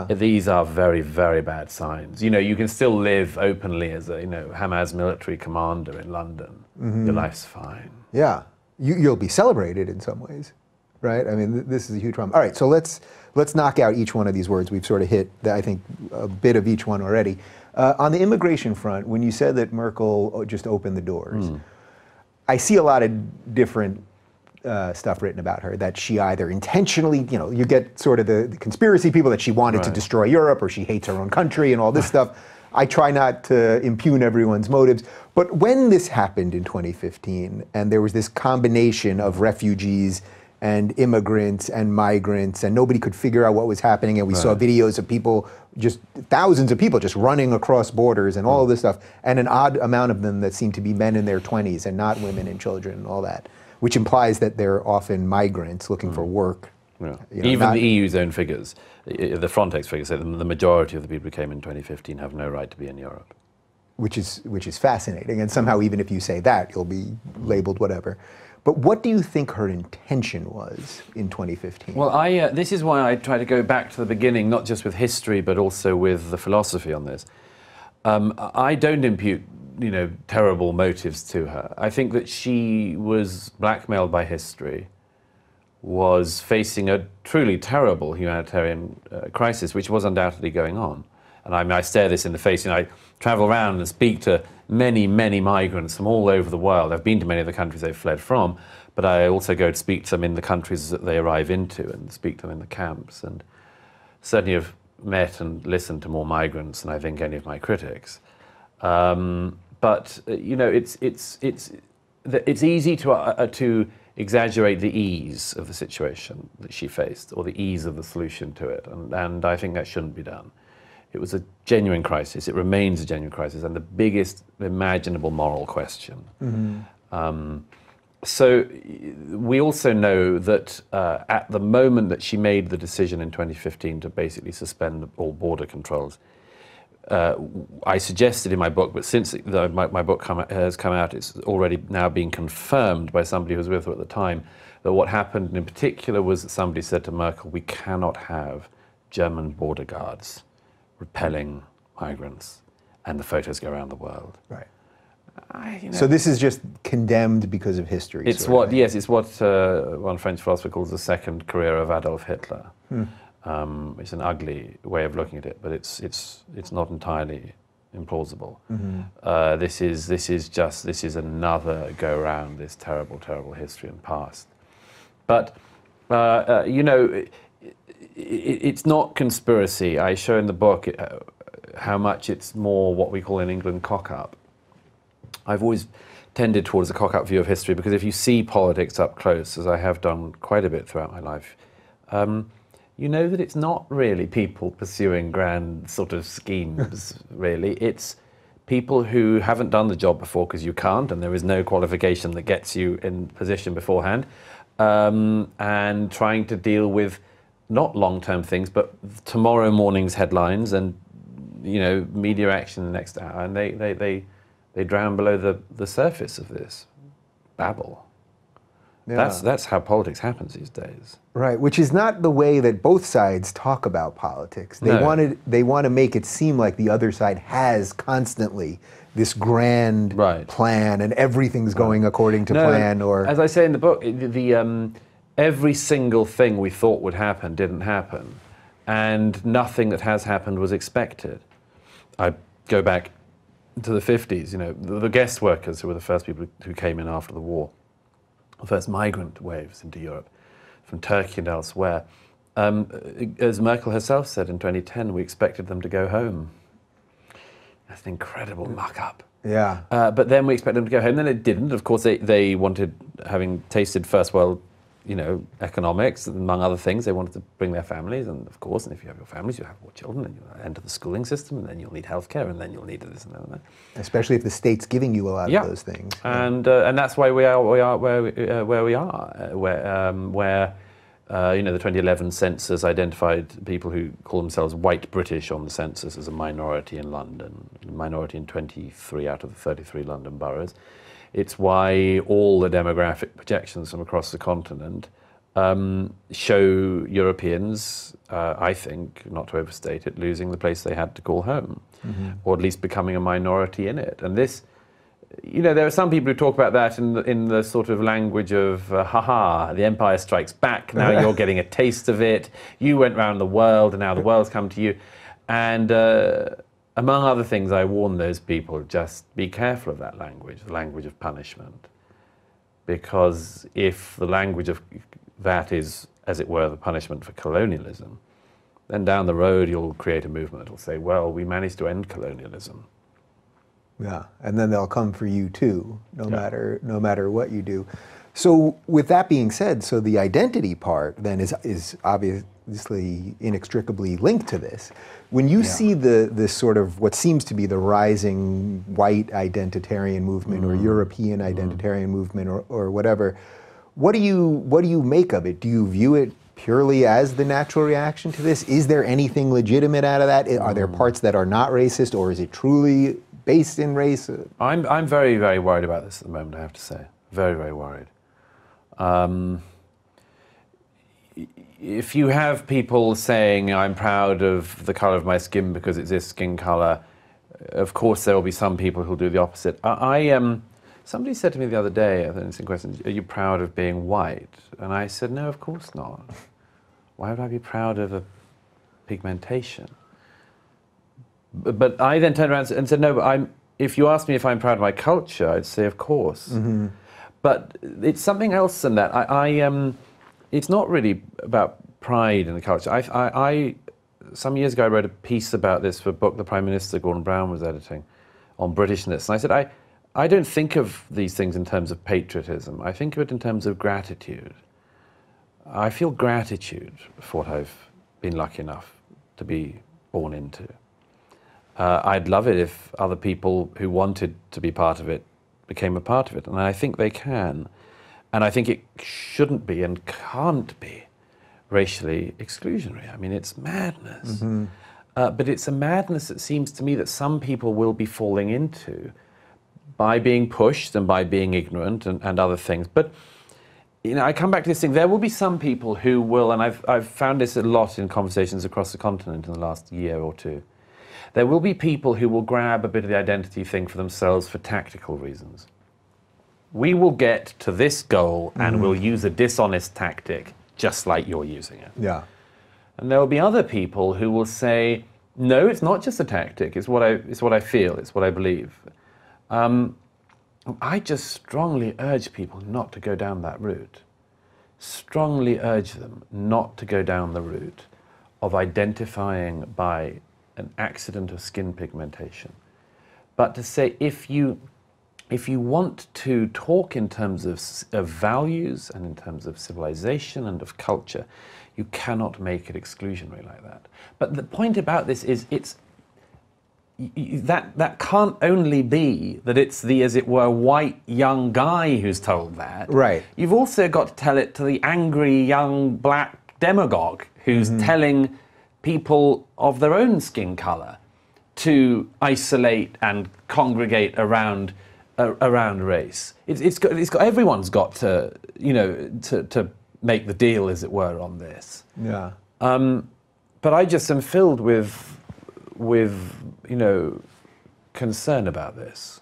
These are very, very bad signs. You can still live openly as a Hamas military commander in London. Your life's fine. Yeah, you'll be celebrated in some ways, right? I mean, this is a huge problem. All right, so let's knock out each one of these words. We've sort of hit, I think, a bit of each one already. On the immigration front, when you said that Merkel just opened the doors, I see a lot of different stuff written about her, that she either intentionally, you get sort of the conspiracy people that she wanted to destroy Europe, or she hates her own country and all this stuff. I try not to impugn everyone's motives. But when this happened in 2015, and there was this combination of refugees and immigrants and migrants, and nobody could figure out what was happening, and we saw videos of people, just thousands of people just running across borders and all of this stuff, and an odd amount of them that seemed to be men in their 20s and not women and children and all that, which implies that they're often migrants looking for work. Even the EU's own figures, the Frontex figures, say the majority of the people who came in 2015 have no right to be in Europe. Which is fascinating, and somehow even if you say that, you'll be labeled whatever. But what do you think her intention was in 2015? Well, this is why I try to go back to the beginning, not just with history, but also with the philosophy on this. I don't impute, terrible motives to her. I think that she was blackmailed by history, was facing a truly terrible humanitarian crisis, which was undoubtedly going on. And I stare this in the face. I travel around and speak to many, many migrants from all over the world. I've been to many of the countries they've fled from, but I also go to speak to them in the countries that they arrive into and speak to them in the camps. And certainly have met and listened to more migrants than I think any of my critics. But it's easy to exaggerate the ease of the situation that she faced, or the ease of the solution to it, and I think that shouldn't be done. It was a genuine crisis. It remains a genuine crisis, and the biggest imaginable moral question. So we also know that at the moment that she made the decision in 2015 to basically suspend all border controls, I suggested in my book, but since my book has come out, it's already now being confirmed by somebody who was with her at the time, that what happened in particular was that somebody said to Merkel, we cannot have German border guards repelling migrants, and the photos go around the world. Right. So this is just condemned because of history. It's what, yes, it's what one French philosopher calls the second career of Adolf Hitler. It's an ugly way of looking at it, but it's not entirely implausible. This is another go around this terrible, terrible history and past. But it's not conspiracy. I show in the book how much it's more what we call in England cock-up. I've always tended towards a cock-up view of history because if you see politics up close, as I have done quite a bit throughout my life, you know that it's not really people pursuing grand sort of schemes, really. It's people who haven't done the job before because you can't, and there is no qualification that gets you in position beforehand, and trying to deal with not long-term things, but tomorrow morning's headlines and, you know, media action the next hour, and they drown below the surface of this babble. Yeah. That's how politics happens these days. Right, which is not the way that both sides talk about politics. They want to make it seem like the other side has constantly this grand plan and everything's going according to plan. Or as I say in the book, every single thing we thought would happen didn't happen, and nothing that has happened was expected. I go back to the 50s. You know, the guest workers who were the first people who came in after the war, the first migrant waves into Europe from Turkey and elsewhere. As Merkel herself said in 2010, we expected them to go home. That's an incredible muck-up. Yeah. But then we expected them to go home, then it didn't. Of course, they wanted, having tasted first world, you know, economics, among other things, they wanted to bring their families, and of course, and if you have your families, you have more children, and you'll enter the schooling system, and then you'll need healthcare, and then you'll need this and that. Especially if the state's giving you a lot of those things. And that's why we are where we are, where you know, the 2011 census identified people who call themselves white British on the census as a minority in London, a minority in 23 out of the 33 London boroughs. It's why all the demographic projections from across the continent show Europeans, I think, not to overstate it, losing the place they had to call home, or at least becoming a minority in it. And this, you know, there are some people who talk about that in the sort of language of, haha, the empire strikes back, now you're getting a taste of it, you went round the world and now the world's come to you. And among other things, I warn those people, just be careful of that language, the language of punishment. Because if the language of that is, as it were, the punishment for colonialism, then down the road you'll create a movement that will say, well, we managed to end colonialism. Yeah, and then they'll come for you too, no matter what you do. So with that being said, so the identity part then is obviously inextricably linked to this. When you see this sort of what seems to be the rising white identitarian movement or European identitarian movement or whatever, what do you make of it? Do you view it purely as the natural reaction to this? Is there anything legitimate out of that? Are there parts that are not racist, or is it truly based in race? I'm very, very worried about this at the moment, I have to say. Very, very worried. If you have people saying, I'm proud of the colour of my skin because it's this skin colour, of course there will be some people who'll do the opposite. Somebody said to me the other day, I think it's a question, are you proud of being white? And I said, no, of course not. Why would I be proud of a pigmentation? But I then turned around and said, no, but if you ask me if I'm proud of my culture, I'd say, of course. But it's something else than that. It's not really about pride in the culture. Some years ago, I wrote a piece about this for a book the Prime Minister, Gordon Brown, was editing on Britishness. And I said, I don't think of these things in terms of patriotism. I think of it in terms of gratitude. I feel gratitude for what I've been lucky enough to be born into. I'd love it if other people who wanted to be part of it became a part of it, and I think they can. And I think it shouldn't be and can't be racially exclusionary. I mean, it's madness. But it's a madness that seems to me that some people will be falling into by being pushed and by being ignorant and other things. But, you know, I come back to this thing. There will be some people who will, and I've found this a lot in conversations across the continent in the last year or two. There will be people who will grab a bit of the identity thing for themselves for tactical reasons. We will get to this goal and we'll use a dishonest tactic just like you're using it. Yeah. And there will be other people who will say, no, it's not just a tactic, it's what I feel, it's what I believe. I just strongly urge people not to go down that route. Strongly urge them not to go down the route of identifying by an accident of skin pigmentation, but to say if you want to talk in terms of values and in terms of civilization and of culture, you cannot make it exclusionary like that. But the point about this is that can't only be that it's the, as it were, white young guy who's told that. Right. You've also got to tell it to the angry young black demagogue who's telling people of their own skin color to isolate and congregate around race. Everyone's got to, to make the deal, as it were, on this. Yeah. But I just am filled with concern about this.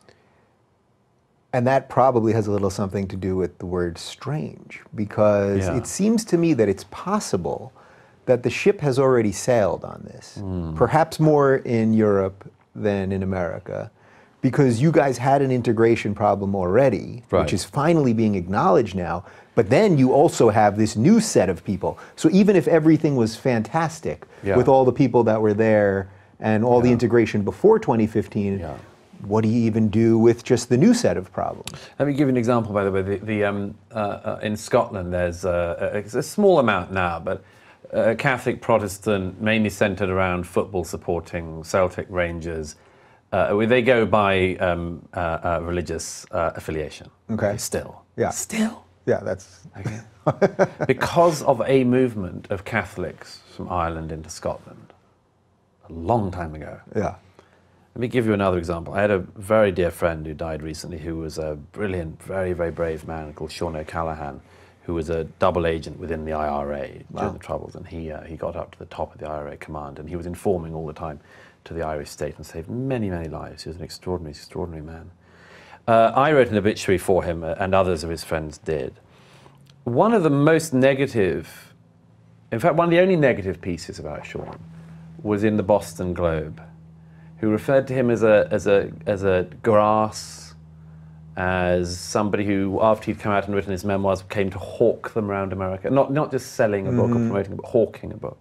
And that probably has a little something to do with the word strange, because Yeah. it seems to me that it's possible that the ship has already sailed on this, perhaps more in Europe than in America, because you guys had an integration problem already, Right. which is finally being acknowledged now, but then you also have this new set of people. So even if everything was fantastic Yeah. with all the people that were there and all the integration before 2015, Yeah. what do you even do with just the new set of problems? Let me give you an example, by the way. In Scotland, there's it's a small amount now, but Catholic Protestant, mainly centred around football supporting Celtic Rangers. They go by religious affiliation. Okay. Still. Yeah. Still. Yeah, that's... Okay. Because of a movement of Catholics from Ireland into Scotland a long time ago. Yeah. Let me give you another example. I had a very dear friend who died recently, who was a brilliant, very, very brave man called Sean O'Callaghan, who was a double agent within the IRA during the Troubles, and he got up to the top of the IRA command, and he was informing all the time to the Irish state and saved many, many lives. He was an extraordinary, extraordinary man. I wrote an obituary for him, and others of his friends did. One of the most negative, in fact, one of the only negative pieces about Sean was in the Boston Globe, who referred to him as a grass, as somebody who, after he'd come out and written his memoirs, came to hawk them around America. Not just selling a book or promoting a book, hawking a book.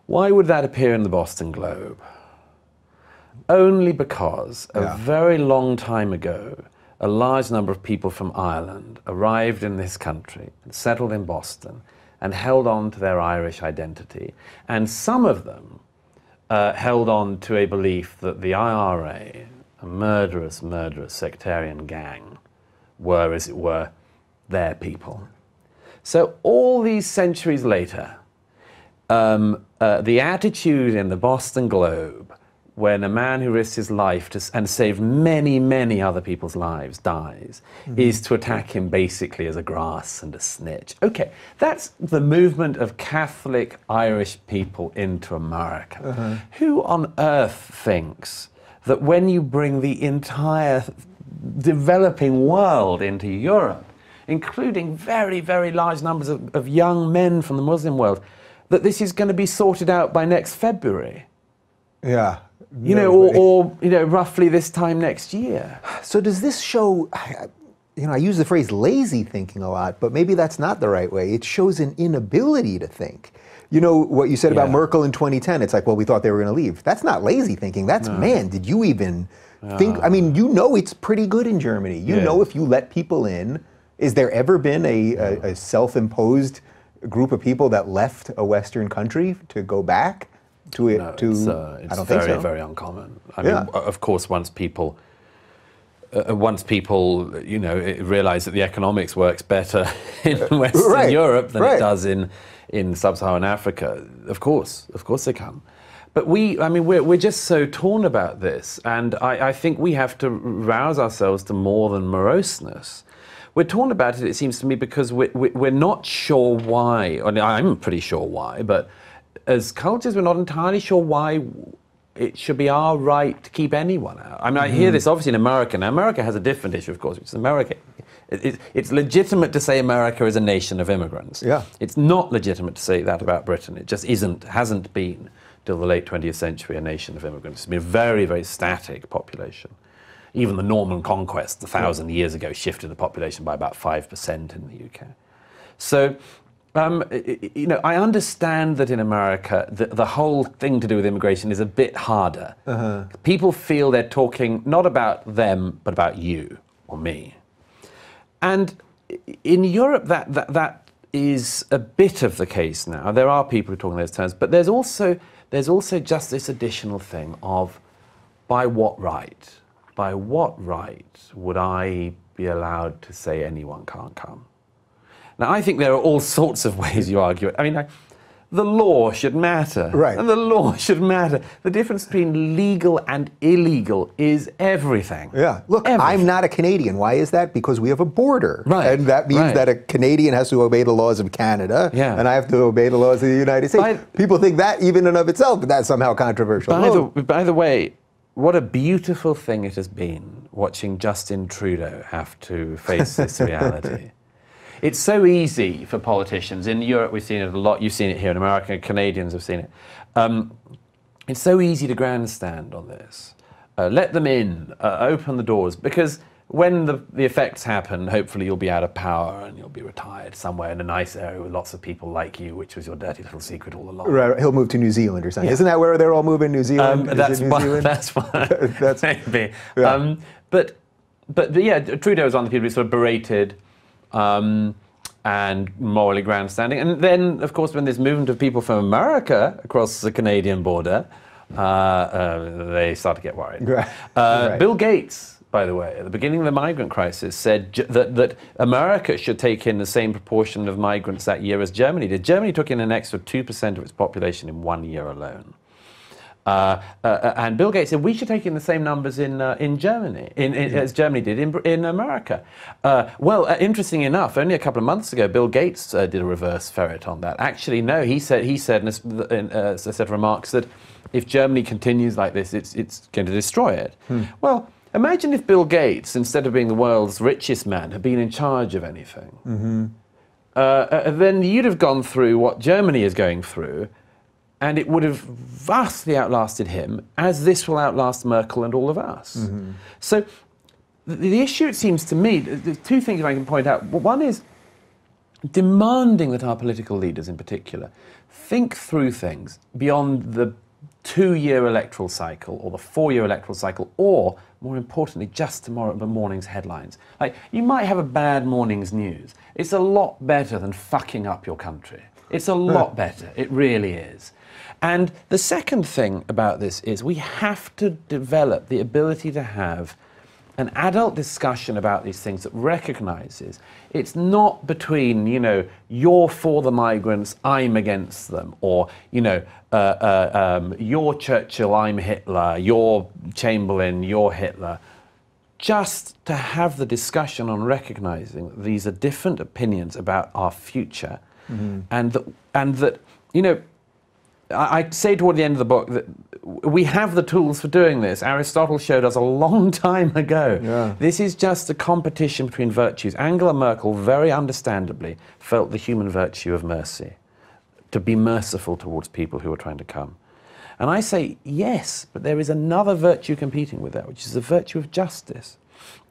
Why would that appear in the Boston Globe? Only because a very long time ago, a large number of people from Ireland arrived in this country and settled in Boston and held on to their Irish identity. And some of them held on to a belief that the IRA, a murderous, murderous sectarian gang, were, as it were, their people. So all these centuries later, the attitude in the Boston Globe, when a man who risks his life and saved many, many other people's lives dies, is to attack him basically as a grass and a snitch. Okay, that's the movement of Catholic Irish people into America. Who on earth thinks that when you bring the entire developing world into Europe, including very, very large numbers of young men from the Muslim world, that this is going to be sorted out by next February? Yeah. Or roughly this time next year. So does this show, I use the phrase lazy thinking a lot, but maybe that's not the right way. It shows an inability to think. You know, what you said about Merkel in 2010, it's like, well, we thought they were going to leave. That's not lazy thinking. That's, man, did you even think? I mean, it's pretty good in Germany. You know, if you let people in, is there ever been a self-imposed group of people that left a Western country to go back? It's I don't think very, so. very uncommon. I mean, of course, once people, realize that the economics works better in Western Europe than it does in sub-Saharan Africa, of course they come. But we're just so torn about this, and I think we have to rouse ourselves to more than moroseness. We're torn about it seems to me, because we're not sure why. I mean, I'm pretty sure why, but as cultures, we're not entirely sure why it should be our right to keep anyone out. I mean, I hear this obviously in America. Now, America has a different issue, of course, which is America. It's legitimate to say America is a nation of immigrants. Yeah. It's not legitimate to say that about Britain. It just hasn't been, till the late 20th century, a nation of immigrants. It's been a very, very static population. Even the Norman conquest 1,000 years ago shifted the population by about 5% in the UK. So I understand that in America, the whole thing to do with immigration is a bit harder. People feel they're talking not about them, but about you or me. And in Europe, that is a bit of the case now. There are people who talk in those terms, but there's also just this additional thing of, by what right? By what right would I be allowed to say anyone can't come? Now, I think there are all sorts of ways you argue it. I mean, the law should matter. Right. And the law should matter. The difference between legal and illegal is everything. Yeah. Look, everything. I'm not a Canadian. Why is that? Because we have a border. Right. And that means that a Canadian has to obey the laws of Canada. Yeah. And I have to obey the laws of the United States. People think that even in of itself, but that's somehow controversial. By the way, what a beautiful thing it has been watching Justin Trudeau have to face this reality. It's so easy for politicians. In Europe, we've seen it a lot. You've seen it here in America. Canadians have seen it. It's so easy to grandstand on this. Let them in. Open the doors. Because when the effects happen, hopefully you'll be out of power and you'll be retired somewhere in a nice area with lots of people like you, which was your dirty little secret all along. Right. He'll move to New Zealand or something. Yeah. Isn't that where they're all moving? New Zealand? That's Zealand? That's That's maybe. Yeah. But yeah, Trudeau is one of the people who sort of berated. And morally grandstanding. And then, of course, when this movement of people from America across the Canadian border, they start to get worried. Right. Bill Gates, by the way, at the beginning of the migrant crisis, said that America should take in the same proportion of migrants that year as Germany did. Germany took in an extra 2% of its population in 1 year alone. And Bill Gates said we should take in the same numbers in Germany, as Germany did in America. Interesting enough, only a couple of months ago, Bill Gates did a reverse ferret on that. Actually, no, he said in a set of remarks that if Germany continues like this, it's going to destroy it. Well, imagine if Bill Gates, instead of being the world's richest man, had been in charge of anything. Then you'd have gone through what Germany is going through. And it would have vastly outlasted him, as this will outlast Merkel and all of us. So the issue, it seems to me, there's two things I can point out. One is demanding that our political leaders in particular think through things beyond the 2-year electoral cycle or the 4-year electoral cycle, or, more importantly, just tomorrow morning's headlines. Like, you might have a bad morning's news. It's a lot better than fucking up your country. It's a lot better. It really is. And the second thing about this is we have to develop the ability to have an adult discussion about these things that recognizes it's not between, you're for the migrants, I'm against them, or, you're Churchill, I'm Hitler, you're Chamberlain, you're Hitler. Just to have the discussion on recognizing that these are different opinions about our future, and that I say toward the end of the book that we have the tools for doing this. Aristotle showed us a long time ago. Yeah. This is just a competition between virtues. Angela Merkel, very understandably, felt the human virtue of mercy, to be merciful towards people who are trying to come. And I say, yes, but there is another virtue competing with that, which is the virtue of justice.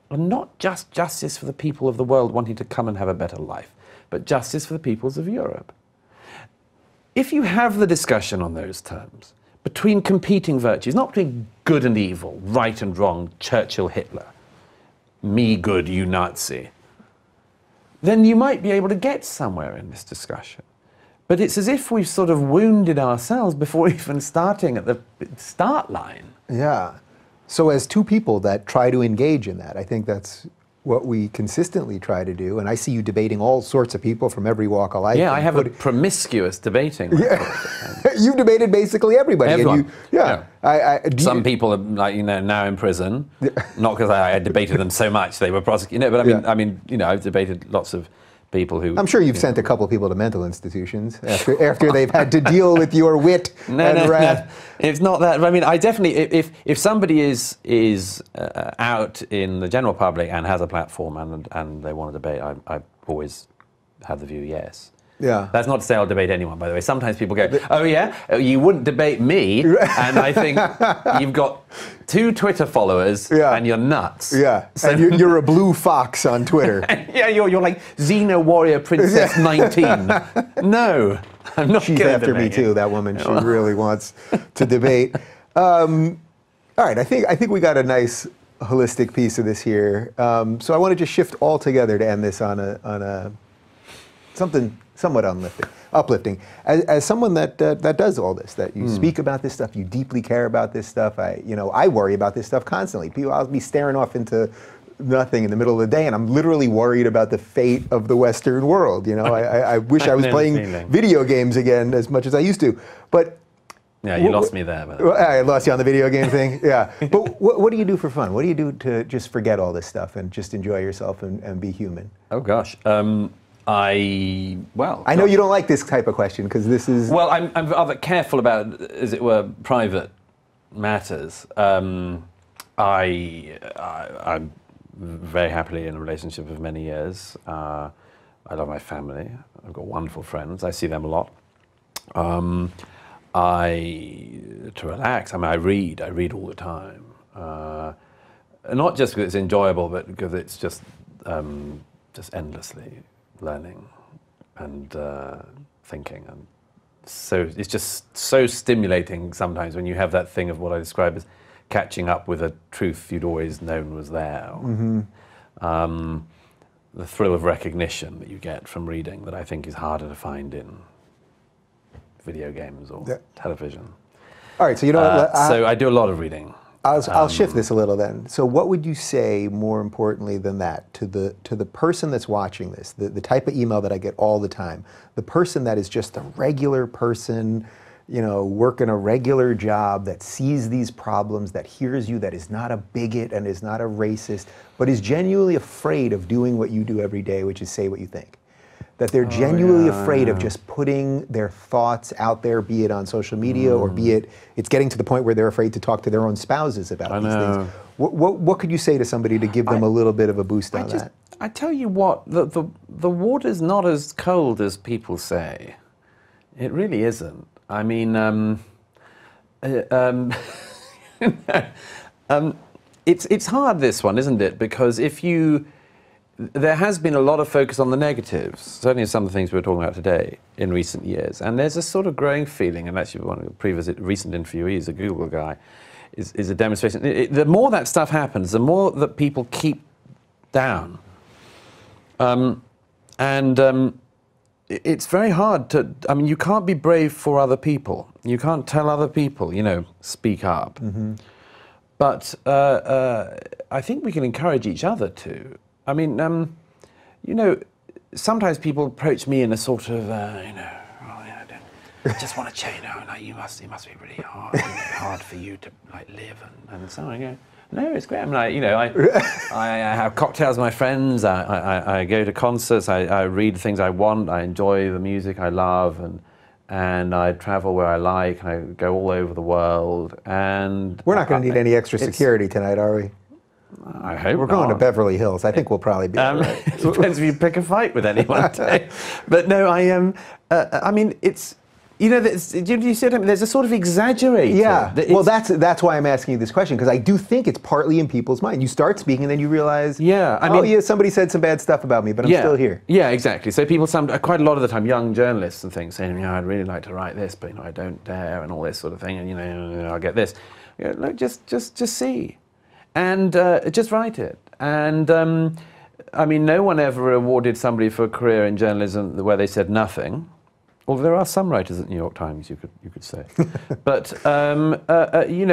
And not just justice for the people of the world wanting to come and have a better life, but justice for the peoples of Europe. If you have the discussion on those terms, between competing virtues, not between good and evil, right and wrong, Churchill, Hitler, me good, you Nazi, then you might be able to get somewhere in this discussion. But it's as if we've sort of wounded ourselves before even starting at the start line. Yeah. So as two people that try to engage in that, I think that's what we consistently try to do, and I see you debating all sorts of people from every walk of life. Yeah, I have a promiscuous debating. You've debated basically everybody. Everyone. And some people are now in prison, not because I debated them so much they were prosecuted. But I mean, I've debated lots of people who. I'm sure you've sent a couple of people to mental institutions after they've had to deal with your wit and wrath. No, it's not that. I mean, I definitely, if somebody is out in the general public and has a platform and they want to debate, I've always had the view yes. Yeah. That's not to say I'll debate anyone, by the way. Sometimes people go, oh yeah, you wouldn't debate me, and I think you've got 2 Twitter followers and you're nuts. Yeah, so, and you're a blue fox on Twitter. Yeah, you're like Xena Warrior Princess 19. No, I'm not. She's after me too, that woman. She really wants to debate. All right, I think we got a nice holistic piece of this here. So I want to just shift altogether to end this on a something somewhat uplifting. As someone that does all this, that you speak about this stuff, you deeply care about this stuff. I worry about this stuff constantly. I'll be staring off into nothing in the middle of the day, and I'm literally worried about the fate of the Western world. I wish I was playing video games again as much as I used to. But yeah, you lost me there. I lost you on the video game thing. Yeah. But what do you do for fun? What do you do to just forget all this stuff and just enjoy yourself and be human? Oh gosh. I know you don't like this type of question because this is... Well, I'm rather careful about, as it were, private matters. I'm very happily in a relationship of many years. I love my family. I've got wonderful friends. I see them a lot. To relax, I read all the time. Not just because it's enjoyable, but because it's just endlessly learning and thinking, and so it's just so stimulating sometimes when you have that thing of what I describe as catching up with a truth you'd always known was there. The thrill of recognition that you get from reading that I think is harder to find in video games or television. All right, so you know so I do a lot of reading. I'll shift this a little then. So what would you say more importantly than that to the person that's watching this, the type of email that I get all the time, the person that is just a regular person, working a regular job, that sees these problems, that hears you, that is not a bigot and is not a racist, but is genuinely afraid of doing what you do every day, which is say what you think. That they're genuinely afraid of just putting their thoughts out there, be it on social media or be it's getting to the point where they're afraid to talk to their own spouses about these things. What could you say to somebody to give them a little bit of a boost on that? I tell you what, the water's not as cold as people say. It really isn't. I mean, it's hard, this one, isn't it? Because there has been a lot of focus on the negatives, certainly some of the things we were talking about today in recent years. And there's a sort of growing feeling, and actually one of the previous recent interviewees, a Google guy, is a demonstration. The more that stuff happens, the more that people keep down. It's very hard you can't be brave for other people. You can't tell other people, speak up. But I think we can encourage each other to. I mean, sometimes people approach me in a sort of, I just want to change. It must be really hard for you to live and so on. I go, no, it's great. I have cocktails with my friends. I go to concerts. I read things I want. I enjoy the music I love, and I travel where I like. And I go all over the world. And we're not going to need any extra security tonight, are we? I hope we're going to Beverly Hills. I think we'll probably be all right. It depends if you pick a fight with anyone today. But no, it's, do you see what I mean? There's a sort of exaggerated. Yeah. Well, that's why I'm asking you this question, because I do think it's partly in people's mind. You start speaking and then you realize, somebody said some bad stuff about me, but I'm still here. Yeah, exactly. So people, quite a lot of the time, young journalists and things saying, I'd really like to write this, but I don't dare, and all this sort of thing, and I'll get this. Look, just see. And just write it. And no one ever awarded somebody for a career in journalism where they said nothing. Although there are some writers at the New York Times, you could say. But you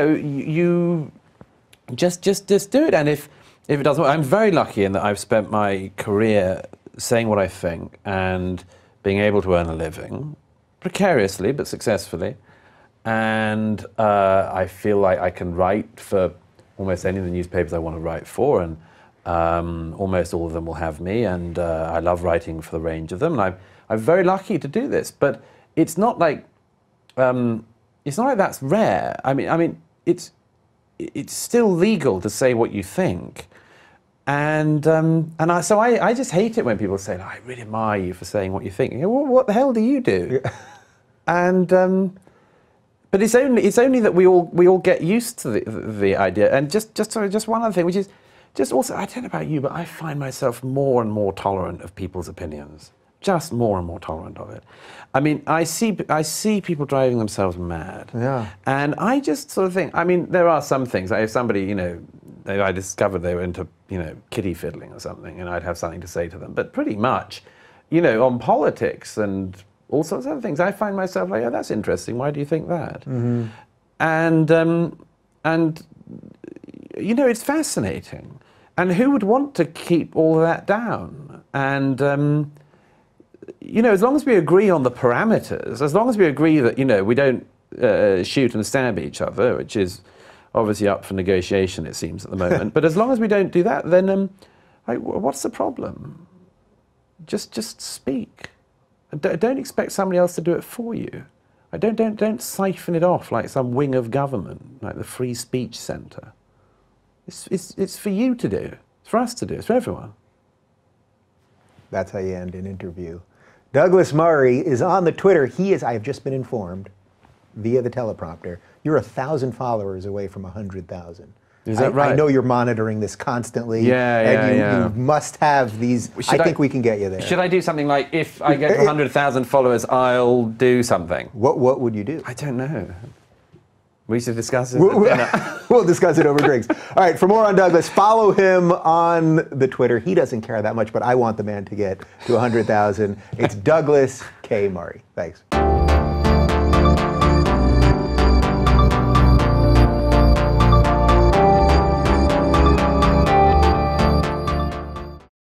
just do it. And if it doesn't work, I'm very lucky in that I've spent my career saying what I think and being able to earn a living, precariously but successfully. And I feel like I can write for almost any of the newspapers I want to write for, and almost all of them will have me, and I love writing for the range of them, and I'm very lucky to do this. But it's not like that's rare. I mean, it's still legal to say what you think, So I just hate it when people say, "I really admire you for saying what you think." You go, well, what the hell do you do? Yeah. And but it's only that we all get used to the idea. And just one other thing, which is just also, I don't know about you, but I find myself more and more tolerant of people's opinions. Just more and more tolerant of it. I mean, I see people driving themselves mad. Yeah. And I just sort of think, I mean, there are some things. Like if somebody, I discovered they were into, kiddie fiddling or something, and I'd have something to say to them. But pretty much, on politics and all sorts of other things, I find myself like, oh, that's interesting. Why do you think that? Mm-hmm. And it's fascinating. And who would want to keep all of that down? And as long as we agree on the parameters, as long as we agree that we don't shoot and stab each other, which is obviously up for negotiation, it seems, at the moment. But as long as we don't do that, then what's the problem? Just speak. Don't expect somebody else to do it for you. Don't siphon it off like some wing of government, like the Free Speech Centre. It's for you to do. It's for us to do. It's for everyone. That's how you end an interview. Douglas Murray is on the Twitter. He is, I have just been informed, via the teleprompter, you're 1,000 followers away from 100,000. Is that right? I know you're monitoring this constantly. Yeah. You must have these. I think we can get you there. Should I do something like, if I get 100,000 followers, I'll do something? What would you do? I don't know. We should discuss it. We'll discuss it over drinks. All right, for more on Douglas, follow him on the Twitter. He doesn't care that much, but I want the man to get to 100,000. It's Douglas K. Murray. Thanks.